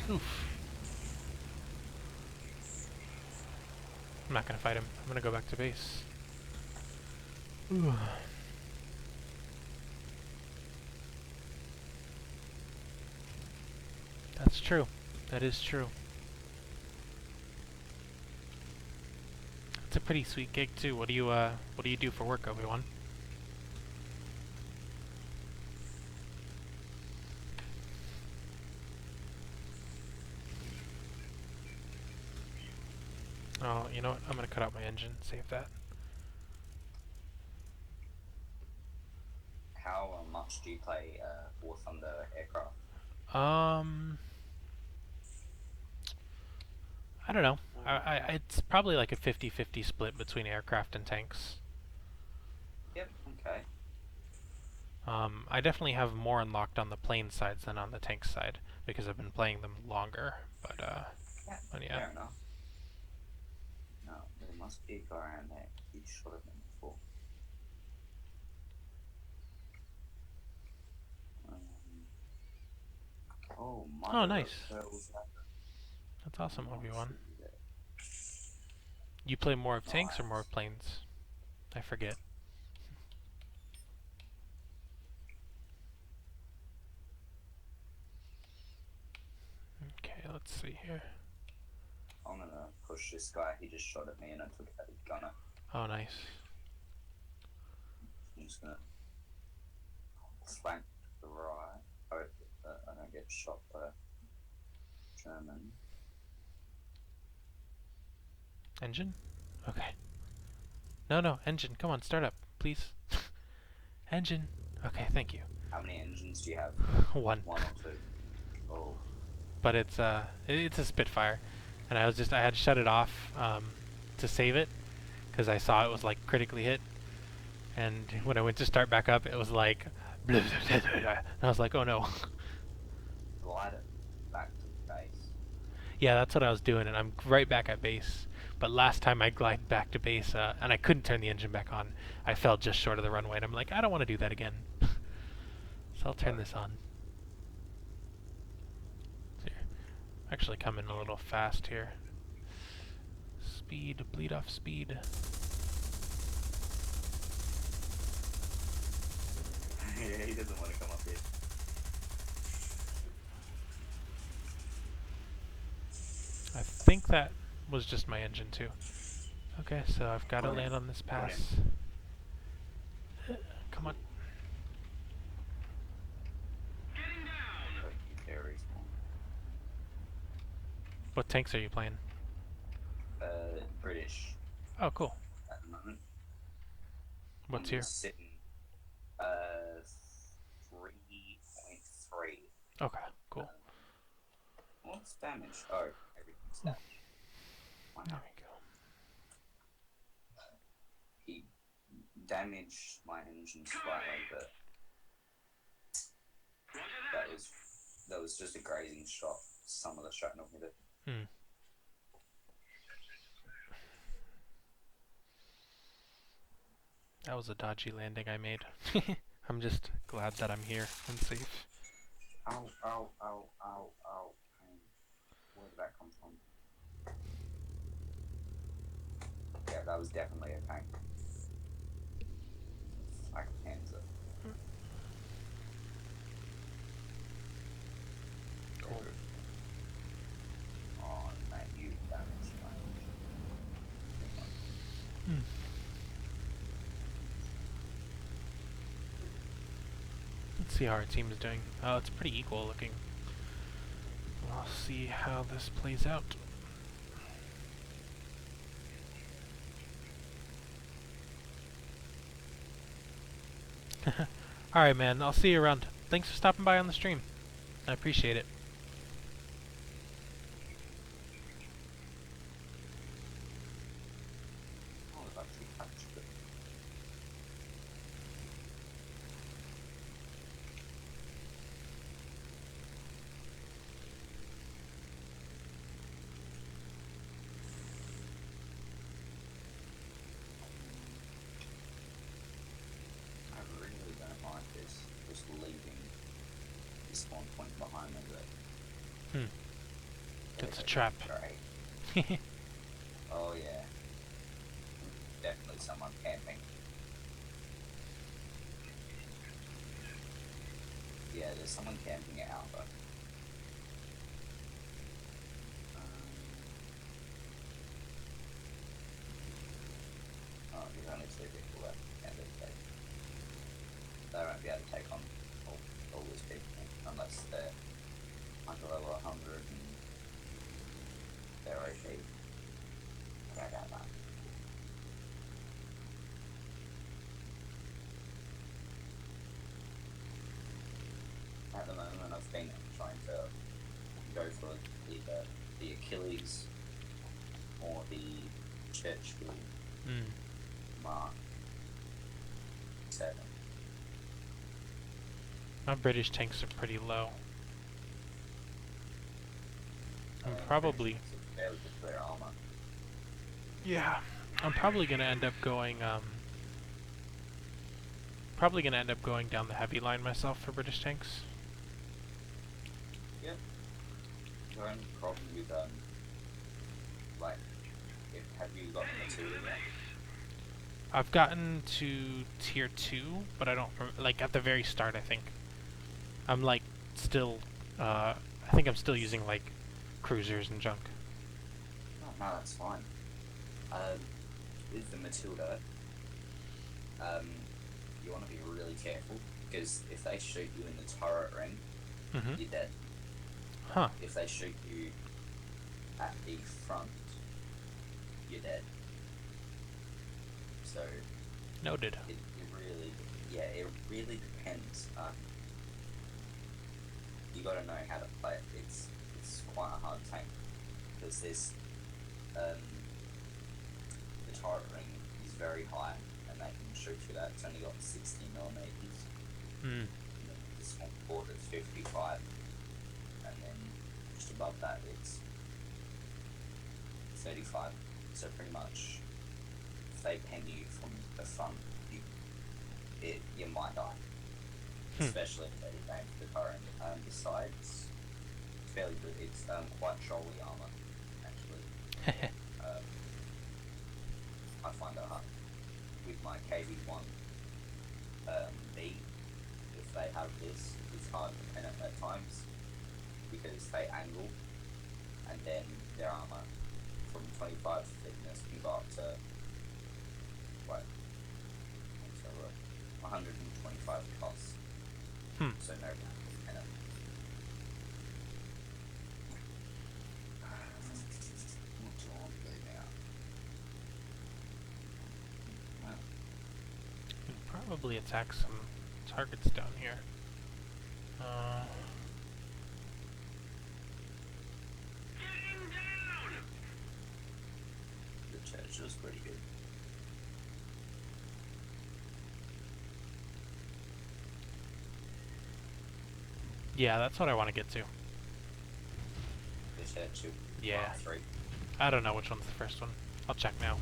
that. Oof. I'm not gonna fight him. I'm gonna go back to base. Ooh. That's true. That is true. It's a pretty sweet gig too. What do you do for work, Obi-Wan? Oh, you know what? I'm gonna cut out my engine. Save that. How much do you play War Thunder aircraft? I don't know. It's probably like a 50-50 split between aircraft and tanks. Yep. Okay. I definitely have more unlocked on the plane sides than on the tank side because I've been playing them longer. But yeah. Fair enough. No, there must be a guy around there. You shot at them before. Oh, my. Oh, nice. That's awesome, Obi-Wan. You play more of tanks or more of planes? I forget. Okay. Okay, let's see here. I'm gonna push this guy. He just shot at me and I took out his gunner. Oh, nice. I'm just gonna flank to the right. Hope that I don't get shot by a German. Engine? Okay. No, engine. Come on, start up, please. Engine. Okay, thank you. How many engines do you have? One. One or two? Oh. But it's a Spitfire, and I had shut it off to save it because I saw it was like critically hit, and when I went to start back up, it was like, blah, blah, blah, blah, blah. And I was like, oh no. Glide it back to the base. Yeah, that's what I was doing, and I'm right back at base. But last time I glided back to base, and I couldn't turn the engine back on. I fell just short of the runway, and I'm like, I don't want to do that again. So I'll turn this on. Here. Actually coming a little fast here. Speed, bleed off speed. Yeah, he doesn't want to come up here. I think that was just my engine too. Okay, so I've got to land on this pass. Come on. Very small. What tanks are you playing? British Oh, cool. at the moment. What's I'm here? Sitting 3.3. Okay, cool. What's damage? Oh, everything's damaged. Wow. There we go. He damaged my engine slightly, but that was just a grazing shot. Some of the shrapnel hit it. That was a dodgy landing I made. I'm just glad that I'm here and safe. Ow, ow, ow, ow, ow. Pain. Where did that come from? Yeah, that was definitely a tank. Like a Panzer. Cool. Oh, mate, you damaged my engine. Let's see how our team is doing. Oh, it's pretty equal looking. We'll see how this plays out. Alright, man. I'll see you around. Thanks for stopping by on the stream. I appreciate it. Oh, I've actually touched it. I really don't like this. Just leaving the spawn point behind me, but It's a trap. Great. Oh yeah. Definitely someone camping. Yeah, there's someone camping at Alpha. Oh, there's only 2 people left. And they won't be able to take on all these people unless they're under level 100 and they're OP. I don't know. At the moment, I've been trying to go for either the Achilles or the Churchill Mark 7. My British tanks are pretty low. I'm It's probably... a fairly good clear armor. Yeah. I'm probably gonna end up going, probably gonna end up going down the heavy line myself for British tanks. Yep. The only problem with like, have you gotten the 2 yet? I've gotten to tier 2, but I don't like at the very start. I think I'm like still. I think I'm still using like cruisers and junk. Oh, no, that's fine. With the Matilda, you want to be really careful because if they shoot you in the turret ring, Mm-hmm. you're dead. Huh. If they shoot you at the front, you're dead. So Noted. it really, it really depends. You got to know how to play it. It's quite a hard tank because there's the turret ring is very high and they can shoot through that. It's only got 60 millimeters. Hmm. And then the small port is 55, and then just above that it's 35. So pretty much, if they pen you from the front, you might die. Especially if they aim for the turret. Besides, it's fairly good. It's quite trolley armor, actually. I find it hard with my KV1 B. If they have this, it's hard to pen it at times because they angle, and then their armor from 25 thickness can go up to 125 costs. So no pen it. What do I want to do now? Could probably attack some targets down here. The church was pretty good. Yeah, that's what I want to get to. The church. Yeah. Mark 3. I don't know which one's the first one. I'll check now.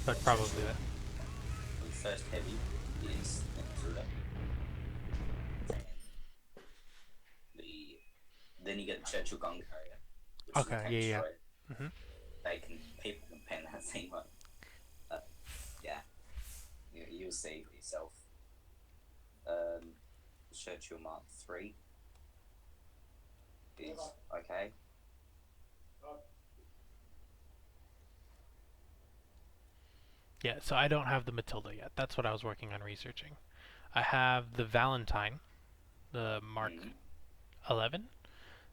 But probably that. The first heavy is Matilda. Then you get the Churchill gun carrier. Which Okay, is a tank yeah. destroyer. People can pen that thing up. Yeah. You'll see for yourself. The Churchill Mark 3 is okay. Yeah, so I don't have the Matilda yet. That's what I was working on researching. I have the Valentine, the Mark 11,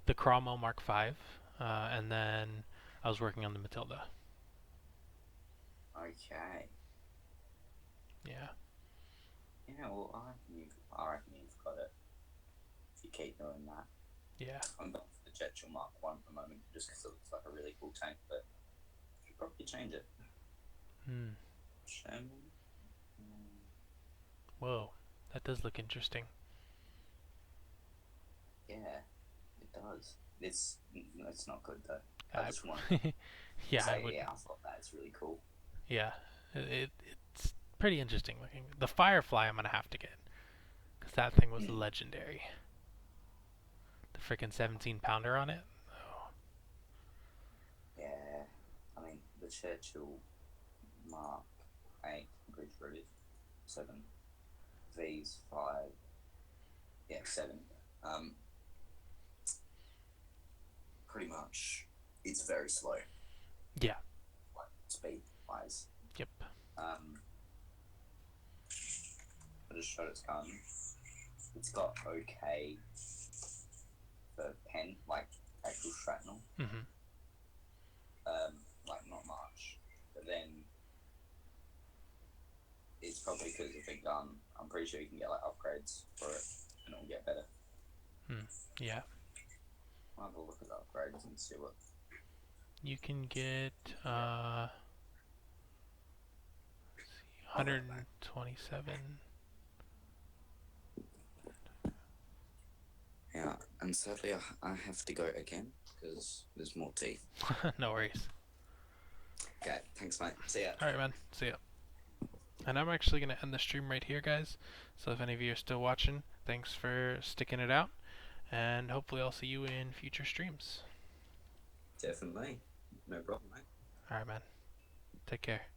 the Cromwell Mark 5, and then I was working on the Matilda. Okay. Yeah. Well, I reckon you've got it. If you keep doing that. Yeah. I'm going for the Churchill Mark 1 at the moment, just because it looks like a really cool tank, but you should probably change it. Show me. Whoa, that does look interesting. Yeah, it does. It's not good though. I just want yeah, to say, I would. I thought that's really cool. Yeah, it's pretty interesting looking. The Firefly I'm gonna have to get, because that thing was legendary. The frickin' 17-pounder on it. Oh. Yeah, I mean the Churchill Mark 8 Bridge Road 7 V's 5. Yeah, 7. Pretty much, it's very slow. Yeah. Like, speed wise. Yep. I just showed its gun. It's got okay for pen, like actual shrapnel. Like not much, but then it's probably because of the gun. I'm pretty sure you can get like upgrades for it, and it'll get better. Yeah. I'll have a look at the upgrades and see what. You can get 127. Yeah, and sadly I have to go again because there's more tea. No worries. Okay, thanks mate. See ya. Alright, man. See ya. And I'm actually going to end the stream right here, guys. So if any of you are still watching, thanks for sticking it out. And hopefully I'll see you in future streams. Definitely. No problem, mate. Alright, man. Take care.